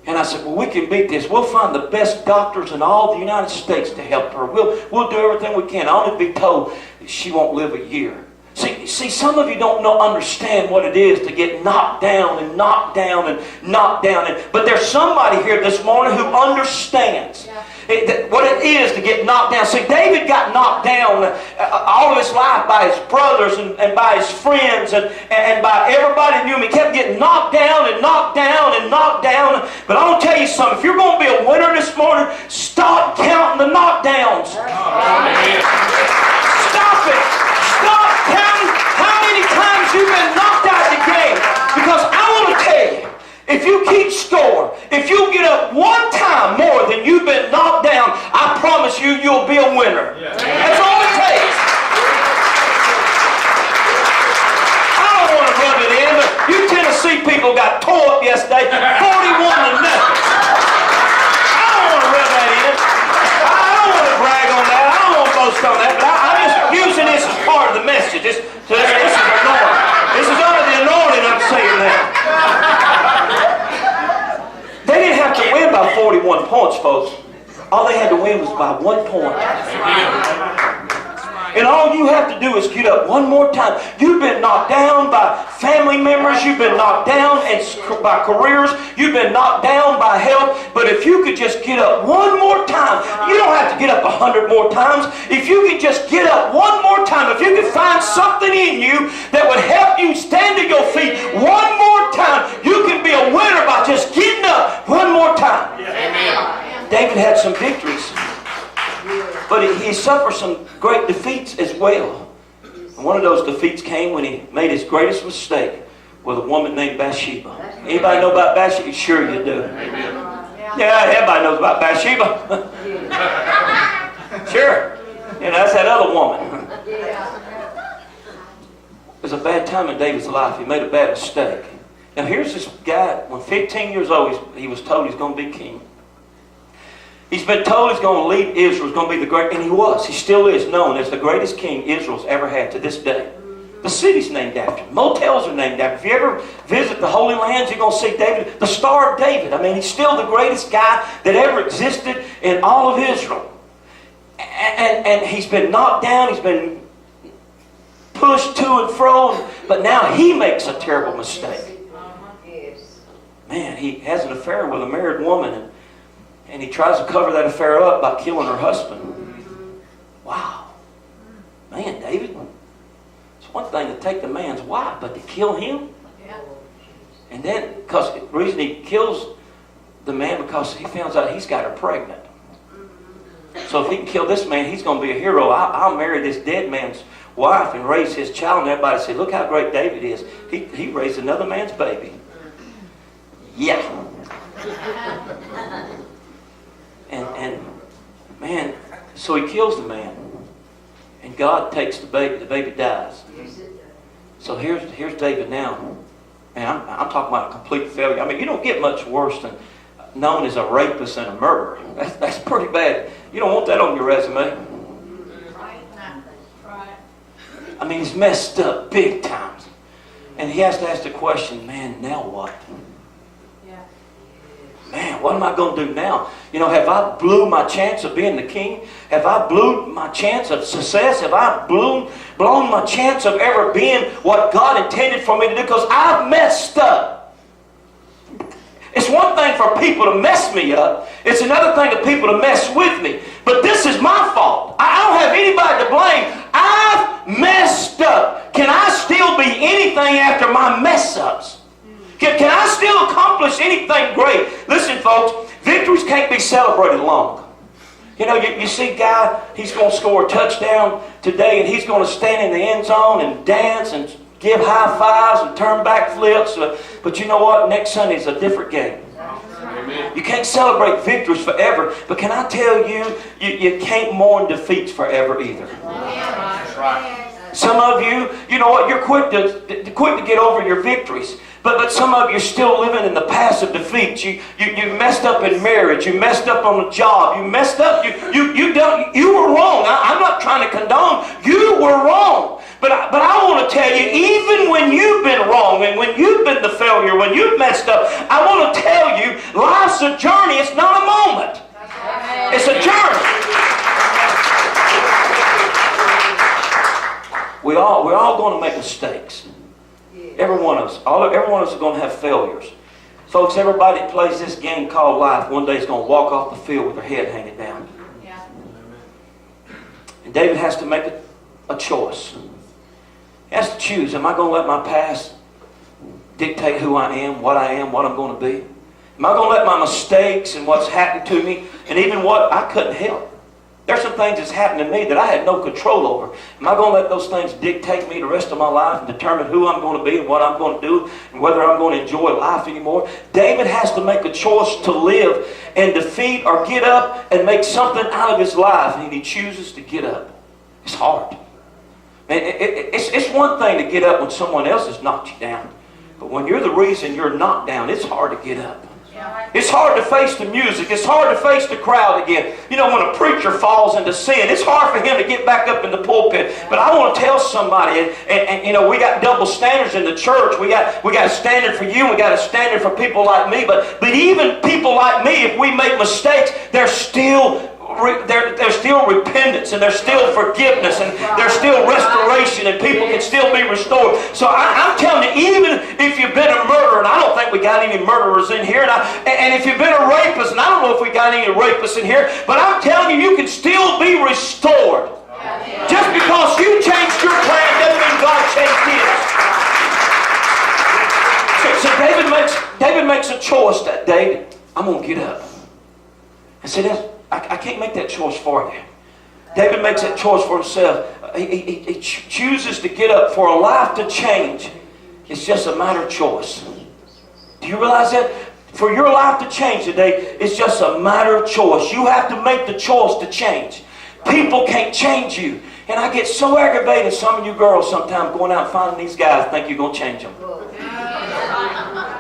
And I said, well, we can beat this. We'll find the best doctors in all the United States to help her. We'll do everything we can. I only be told she won't live a year. See, some of you don't understand what it is to get knocked down and knocked down and knocked down. But there's somebody here this morning who understands what it is to get knocked down. See, David got knocked down all of his life by his brothers and by his friends and by everybody who knew him. He kept getting knocked down and knocked down and knocked down. But I'm going to tell you something. If you're going to be a winner this morning, stop counting the knockdowns. Stop it. Stop counting how many times you've been knocked out of the game. Because I want to tell you, if you keep score, if you get up one time more than you've been knocked down, I promise you, you'll be a winner. That's all it takes. I don't want to rub it in, but you Tennessee people got tore up yesterday, 41-0. I don't want to rub that in. I don't want to brag on that. I don't want to boast on that, but I'm just using this as part of the message. This is anointing. This is under the anointing I'm saying that. They didn't have to win by 41 points, folks. All they had to win was by 1 point. And all you have to do is get up one more time. You've been knocked down by family members. You've been knocked down by careers. You've been knocked down by health. But if you could just get up one more time, you don't have to get up 100 more times. If you could just get up one more time, if you could find something in you that would help you stand to your feet one more time, you can be a winner by just getting up one more time. Amen. David had some victories. But he suffered some great defeats as well. And one of those defeats came when he made his greatest mistake with a woman named Bathsheba. Anybody know about Bathsheba? Sure you do. Yeah, everybody knows about Bathsheba. Sure. That's that other woman. It was a bad time in David's life. He made a bad mistake. Now here's this guy, when 15 years old, he was told he's going to be king. He's been told he's going to lead Israel, he's going to be the great, and he was. He still is known as the greatest king Israel's ever had to this day. The city's named after him. Motels are named after him. If you ever visit the Holy Lands, you're going to see David, the Star of David. I mean, he's still the greatest guy that ever existed in all of Israel. And he's been knocked down, he's been pushed to and fro, but now he makes a terrible mistake. Man, he has an affair with a married woman, and he tries to cover that affair up by killing her husband. Wow. Man, David, it's one thing to take the man's wife, but to kill him? And then, because the reason he kills the man, because he finds out he's got her pregnant. So if he can kill this man, he's going to be a hero. I'll marry this dead man's wife and raise his child. And everybody say, look how great David is. He raised another man's baby. Yeah. And man, so he kills the man. And God takes the baby. The baby dies. So here's David now. Man, I'm talking about a complete failure. I mean, you don't get much worse than known as a rapist and a murderer. That's pretty bad. You don't want that on your resume. Right. I mean, he's messed up big times. And he has to ask the question, man, now what? Yeah. Man, what am I going to do now? You know, have I blew my chance of being the king? Have I blew my chance of success? Have I blown my chance of ever being what God intended for me to do? Because I've messed up. It's one thing for people to mess me up. It's another thing for people to mess with me. But this is my fault. I don't have anybody to blame. I've messed up. Can I still be anything after my mess-ups? Can I still accomplish anything great? Listen, folks, victories can't be celebrated long. You know, you see a guy, he's going to score a touchdown today, and he's going to stand in the end zone and dance and give high fives and turn back flips. But you know what? Next Sunday is a different game. Amen. You can't celebrate victories forever. But can I tell you, you can't mourn defeats forever either. That's right. Some of you, you know what? You're quick to get over your victories. But some of you are still living in the past of defeats. You messed up in marriage. You messed up on the job. You messed up. You were wrong. I'm not trying to condone. You were wrong. But I want to tell you, even when you've been wrong and when you've been the failure, when you've messed up, I want to tell you, life's a journey. It's not a moment. It's a journey. We're all going to make mistakes. Every one of us. Every one of us are going to have failures. Folks, everybody that plays this game called life one day is going to walk off the field with their head hanging down. Yeah. And David has to make a choice. He has to choose. Am I going to let my past dictate who I am, what I'm going to be? Am I going to let my mistakes and what's happened to me, and even what I couldn't help? There's some things that's happened to me that I had no control over. Am I going to let those things dictate me the rest of my life and determine who I'm going to be and what I'm going to do and whether I'm going to enjoy life anymore? David has to make a choice to live and defeat or get up and make something out of his life, and he chooses to get up. It's hard. Man, it's one thing to get up when someone else has knocked you down. But when you're the reason you're knocked down, it's hard to get up. It's hard to face the music. It's hard to face the crowd again. You know, when a preacher falls into sin, it's hard for him to get back up in the pulpit. But I want to tell somebody, and you know, we got double standards in the church. We got a standard for you, and we got a standard for people like me. But even people like me, if we make mistakes, there's still repentance, and there's still forgiveness, and there's still restoration, and people can still be restored. So I'm telling you, even if you've been a murderer, and I don't think we got any murderers in here, and if you've been a rapist, and I don't know if we got any rapists in here, but I'm telling you, you can still be restored. Just because you changed your plan doesn't mean God changed his. So David makes a choice that day. I'm going to get up. I said, I can't make that choice for you. David makes that choice for himself. He chooses to get up. For a life to change, it's just a matter of choice. Do you realize that? For your life to change today, it's just a matter of choice. You have to make the choice to change. People can't change you. And I get so aggravated, some of you girls sometimes going out and finding these guys think you're going to change them.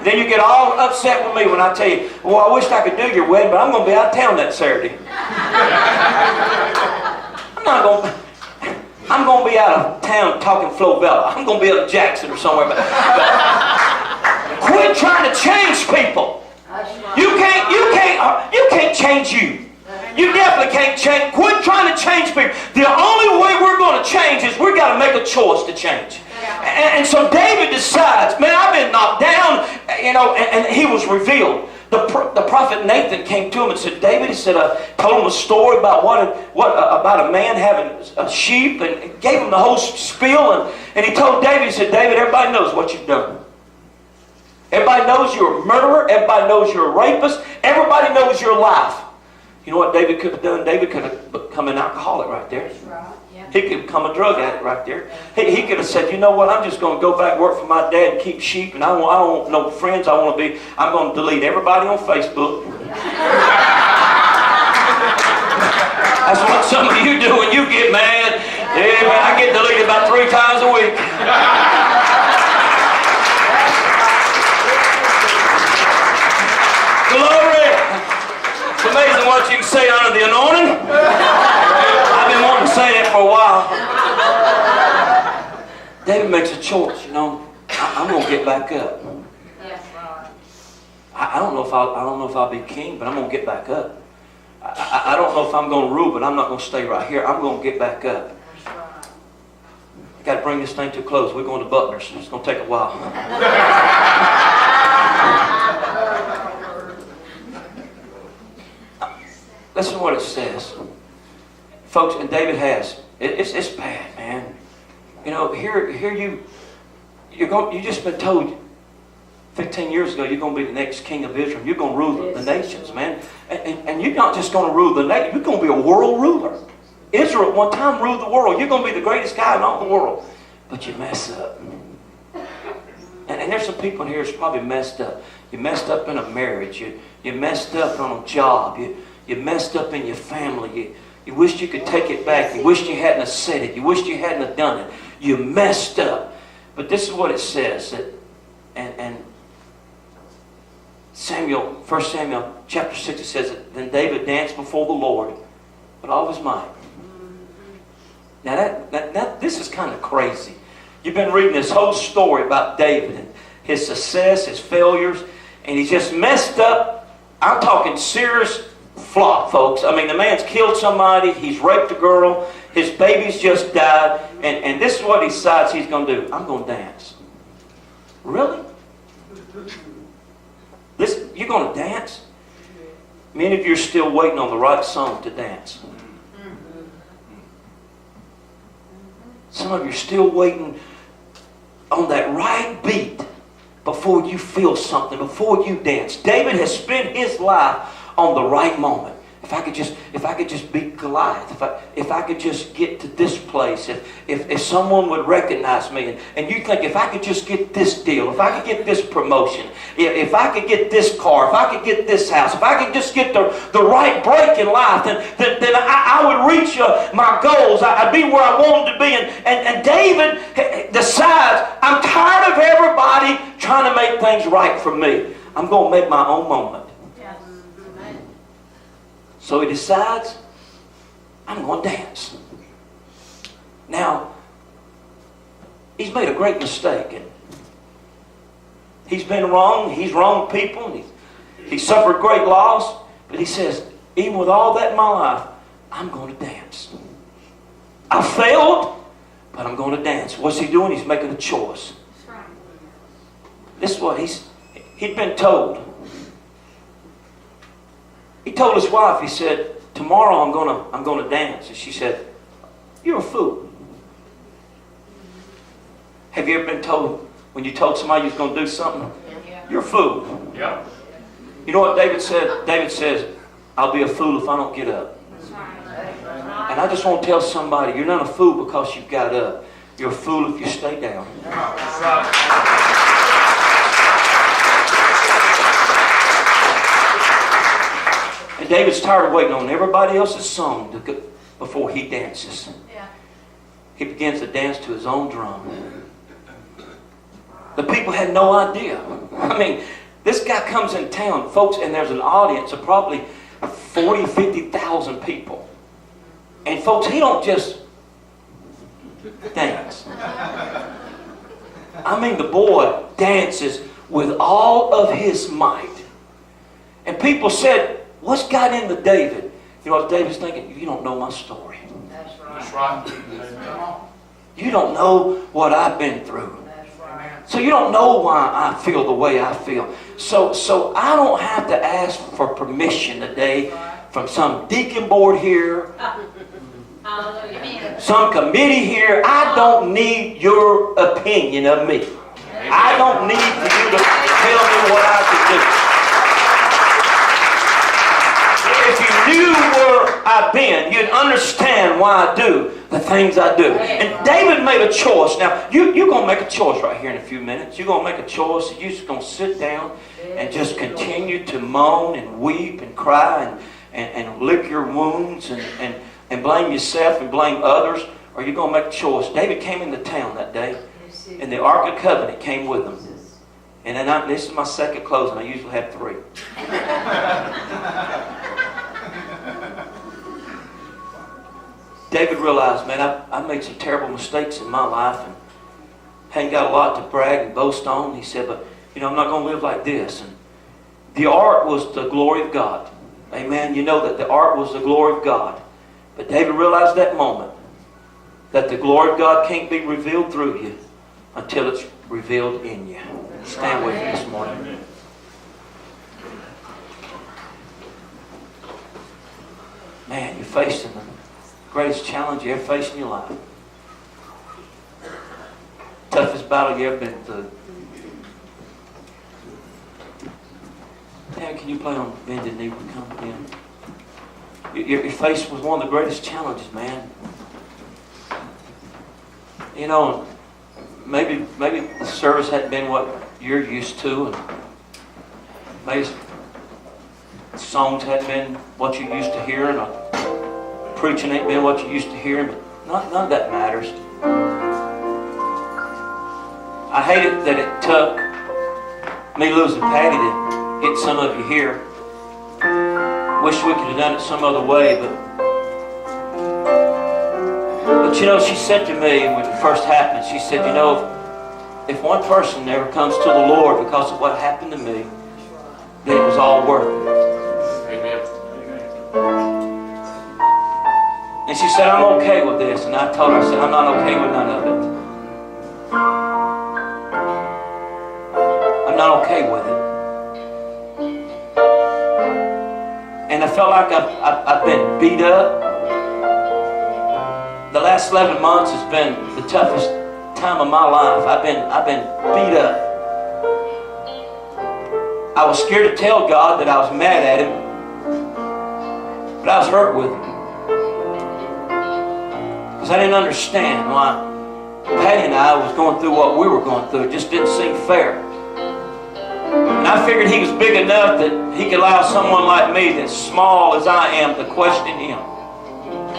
Then you get all upset with me when I tell you, well, I wish I could do your wedding, but I'm going to be out of town that Saturday. I'm going to be out of town talking Flovella. I'm going to be up in Jackson or somewhere. But quit trying to change people. You can't change you. You definitely can't change. Quit trying to change people. The only way we're going to change is we've got to make a choice to change. And so David decides, man, I've been knocked down, you know, and he was revealed. The prophet Nathan came to him and said, David, he said, told him a story about about a man having a sheep, and gave him the whole spiel, and he told David, he said, David, everybody knows what you've done. Everybody knows you're a murderer. Everybody knows you're a rapist. Everybody knows your life. You know what David could have done? David could have become an alcoholic right there. He could become a drug addict right there. He could have said, you know what, I'm just going to go back and work for my dad and keep sheep, and I don't want no friends. I'm going to delete everybody on Facebook. That's what some of you do when you get mad. Yeah, man, I get deleted about 3 times a week. Glory! say under the anointing? I've been wanting to say that for a while. David makes a choice, you know. I'm going to get back up. I don't know if I'll be king, but I'm going to get back up. I don't know if I'm going to rule, but I'm not going to stay right here. I'm going to get back up. I got to bring this thing to a close. We're going to Butler's. It's going to take a while. Listen to what it says. Folks, and David has. It's bad, man. You know, here you just been told 15 years ago you're going to be the next king of Israel. You're going to rule the nations, man. And you're not just going to rule the nation. You're going to be a world ruler. Israel at one time ruled the world. You're going to be the greatest guy in all the world. But you mess up. And there's some people in here that's probably messed up. You messed up in a marriage. You messed up on a job. You messed up in your family. You wished you could take it back. You wished you hadn't have said it. You wished you hadn't have done it. You messed up. But this is what it says. And 1 Samuel chapter 6, it says that then David danced before the Lord with all of his might. Now this is kind of crazy. You've been reading this whole story about David and his success, his failures, and he's just messed up. I'm talking serious flop, folks. I mean, the man's killed somebody. He's raped a girl. His baby's just died. And this is what he decides he's going to do. I'm going to dance. Really? You're going to dance? Many of you are still waiting on the right song to dance. Some of you are still waiting on that right beat before you feel something, before you dance. David has spent his life on the right moment. If I could just beat Goliath, if I could just get to this place, if someone would recognize me, and you think if I could just get this deal, if I could get this promotion, if I could get this car, if I could get this house, if I could just get the right break in life, then I would reach my goals. I'd be where I wanted to be. And David decides, I'm tired of everybody trying to make things right for me. I'm going to make my own moment. So he decides, I'm going to dance. Now, he's made a great mistake. And he's been wrong. He's wronged people. And he's suffered great loss. But he says, even with all that in my life, I'm going to dance. I failed, but I'm going to dance. What's he doing? He's making a choice. This is what he'd been told. He told his wife, he said, tomorrow I'm gonna dance. And she said, you're a fool. Have you ever been told, when you told somebody you was going to do something? Yeah. You're a fool. Yeah. You know what David said? David says, I'll be a fool if I don't get up. And I just want to tell somebody, you're not a fool because you got up. You're a fool if you stay down. And David's tired of waiting on everybody else's song before he dances. Yeah. He begins to dance to his own drum. The people had no idea. I mean, this guy comes in town, folks, and there's an audience of probably 40, 50,000 people. And folks, he don't just dance. I mean, the boy dances with all of his might. And people said, what's got into David? You know what David's thinking? You don't know my story. That's right. That's right. You don't know what I've been through. That's right. So you don't know why I feel the way I feel. So I don't have to ask for permission today from some deacon board here, some committee here. I don't need your opinion of me. I don't need for you to tell me what I can do. If you knew where I've been, you'd understand why I do the things I do. And David made a choice. Now, you're going to make a choice right here in a few minutes. You're going to make a choice. You're just going to sit down and just continue to moan and weep and cry and lick your wounds and blame yourself and blame others. Or you're going to make a choice. David came into town that day, and the Ark of the Covenant came with him. And then this is my second closing. I usually have 3. David realized, man, I made some terrible mistakes in my life and hadn't got a lot to brag and boast on. He said, but, I'm not going to live like this. And the ark was the glory of God. Amen. You know that the ark was the glory of God. But David realized that moment that the glory of God can't be revealed through you until it's revealed in you. Stand with me this morning. Man, you're facing the greatest challenge you ever faced in your life. Toughest battle you ever been through. Dan, can you play on Bended Knee when we come in? You're faced with one of the greatest challenges, man. Maybe the service hadn't been what you're used to, and maybe the songs hadn't been what you used to hear, and preaching ain't been what you used to hear, but none of that matters. I hate it that it took me losing Patty to get some of you here. Wish we could have done it some other way, but she said to me when it first happened, she said, if one person never comes to the Lord because of what happened to me, then it was all worth it. Amen. And she said, I'm okay with this. And I told her, I said, I'm not okay with none of it. I'm not okay with it. And I felt like I've been beat up. The last 11 months has been the toughest time of my life. I've been beat up. I was scared to tell God that I was mad at Him, but I was hurt with Him. Because I didn't understand why Patty and I was going through what we were going through. It just didn't seem fair. And I figured He was big enough that He could allow someone like me, that's small as I am, to question Him.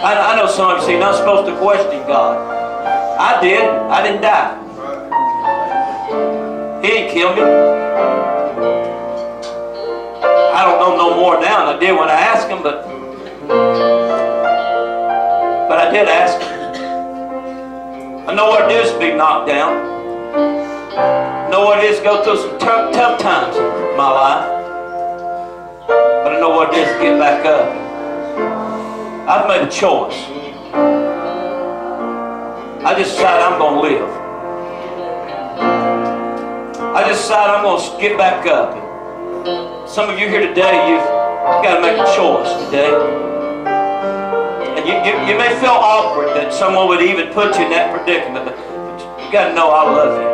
I know some of you say you're not supposed to question God. I did. I didn't die. He didn't kill me. I don't know no more now than I did when I asked Him, but I did ask Him. I know what it is to be knocked down. I know what it is to go through some tough times in my life. But I know what it is to get back up. I've made a choice. I just decided I'm going to live. I just decided I'm going to get back up. Some of you here today, you've got to make a choice today. And you may feel awkward that someone would even put you in that predicament, but you've got to know I love you.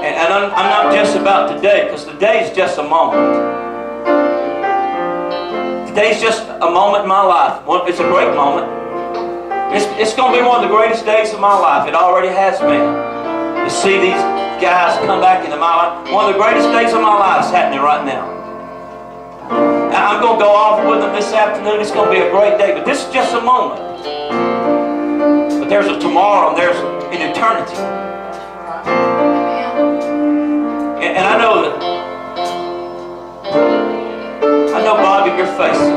And I'm not just about today, because today is just a moment. Today's just a moment in my life. It's a great moment. It's going to be one of the greatest days of my life. It already has been. To see these guys come back into my life. One of the greatest days of my life is happening right now. And I'm going to go off with them this afternoon. It's going to be a great day. But this is just a moment. But there's a tomorrow and there's an eternity. And I know that Bobby, you're facing.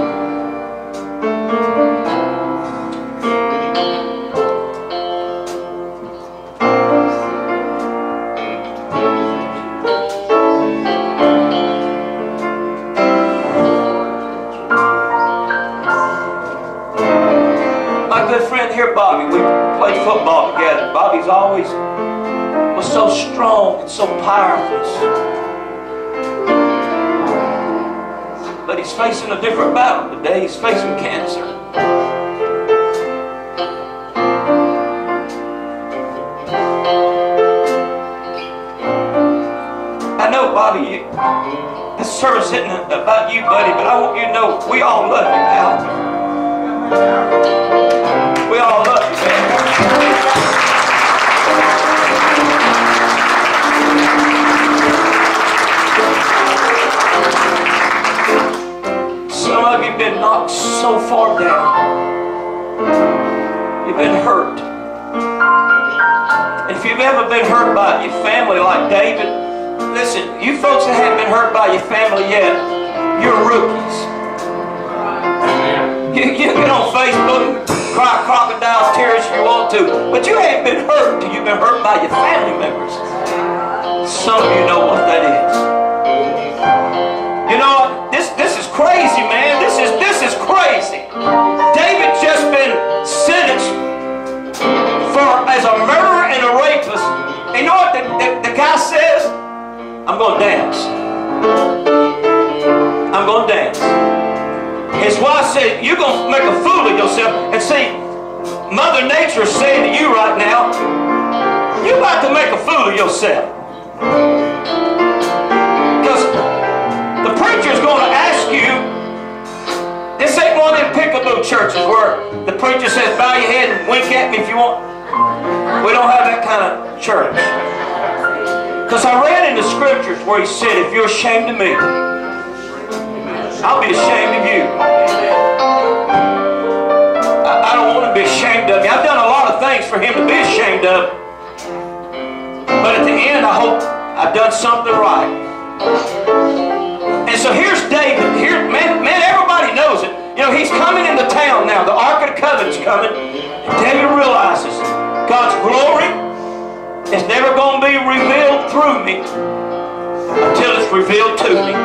My good friend here, Bobby, we played football together. Bobby's always was so strong and so powerful. But he's facing a different battle today. He's facing cancer. I know, Bobby, this service isn't about you, buddy, but I want you to know we all love you, pal. We all love you, man. Some of you have been knocked so far down. You've been hurt. And if you've ever been hurt by your family like David, listen, you folks that haven't been hurt by your family yet, you're rookies. You get on Facebook and cry crocodile tears if you want to, but you ain't been hurt till you've been hurt by your family members. Some of you know what that is. You know, this is crazy, man. This is crazy. David just been sentenced as a murderer and a rapist. And you know what the guy says? I'm going to dance. I'm going to dance. His wife said, you're going to make a fool of yourself. And see, Mother Nature is saying to you right now, you're about to make a fool of yourself. Because the preacher's going to ask you, this ain't one of them peekaboo churches where the preacher says, bow your head and wink at me if you want. We don't have that kind of church. Because I read in the scriptures where he said, if you're ashamed of me, I'll be ashamed of you. I don't want to be ashamed of you. I've done a lot of things for him to be ashamed of. But at the end, I hope I've done something right. And so here's David. Here, man, everybody knows it. You know, he's coming into town now. The Ark of the Covenant's coming. And David realizes God's glory is never going to be revealed through me until it's revealed to me.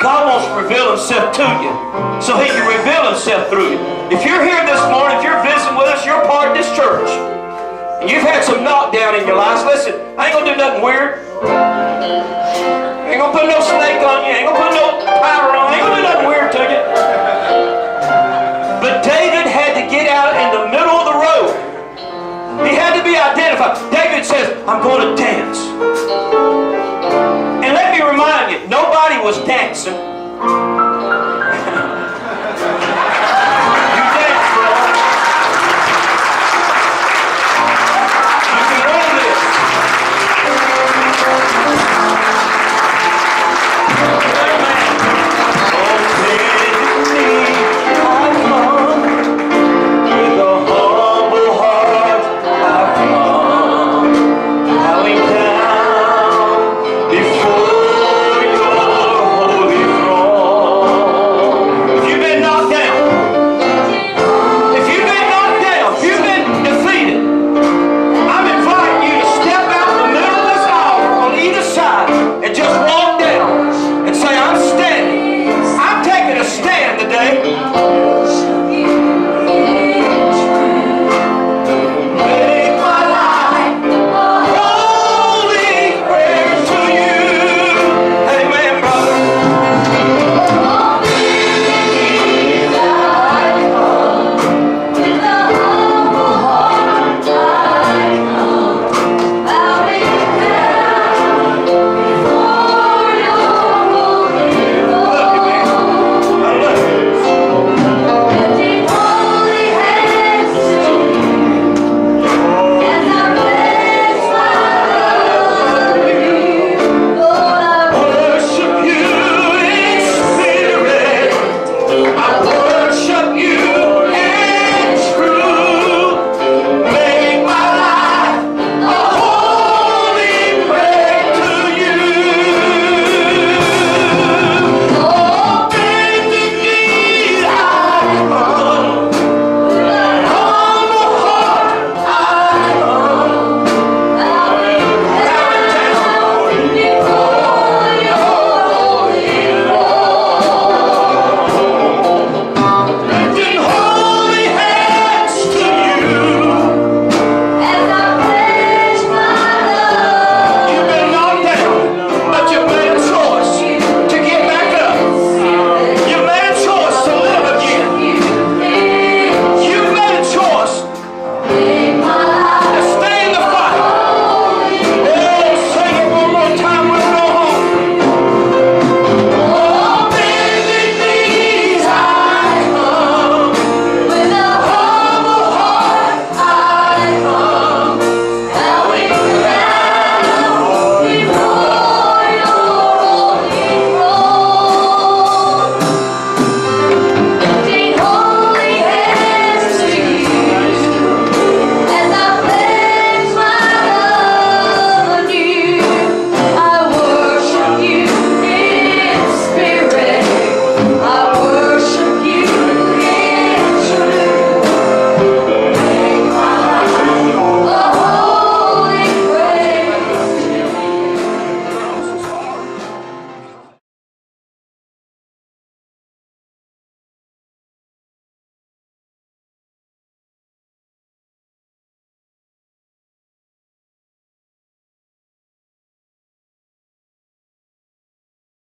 God wants to reveal himself to you so he can reveal himself through you. If you're here this morning, if you're visiting with us, you're part of this church, and you've had some knockdown in your lives, listen, I ain't going to do nothing weird. I ain't going to put no snake on you. I ain't going to put no powder on you. I ain't going to do nothing weird to you. But David had to get out in the middle of the road. He had to be identified. David says, I'm going to dance. And let me remind you, nobody was dancing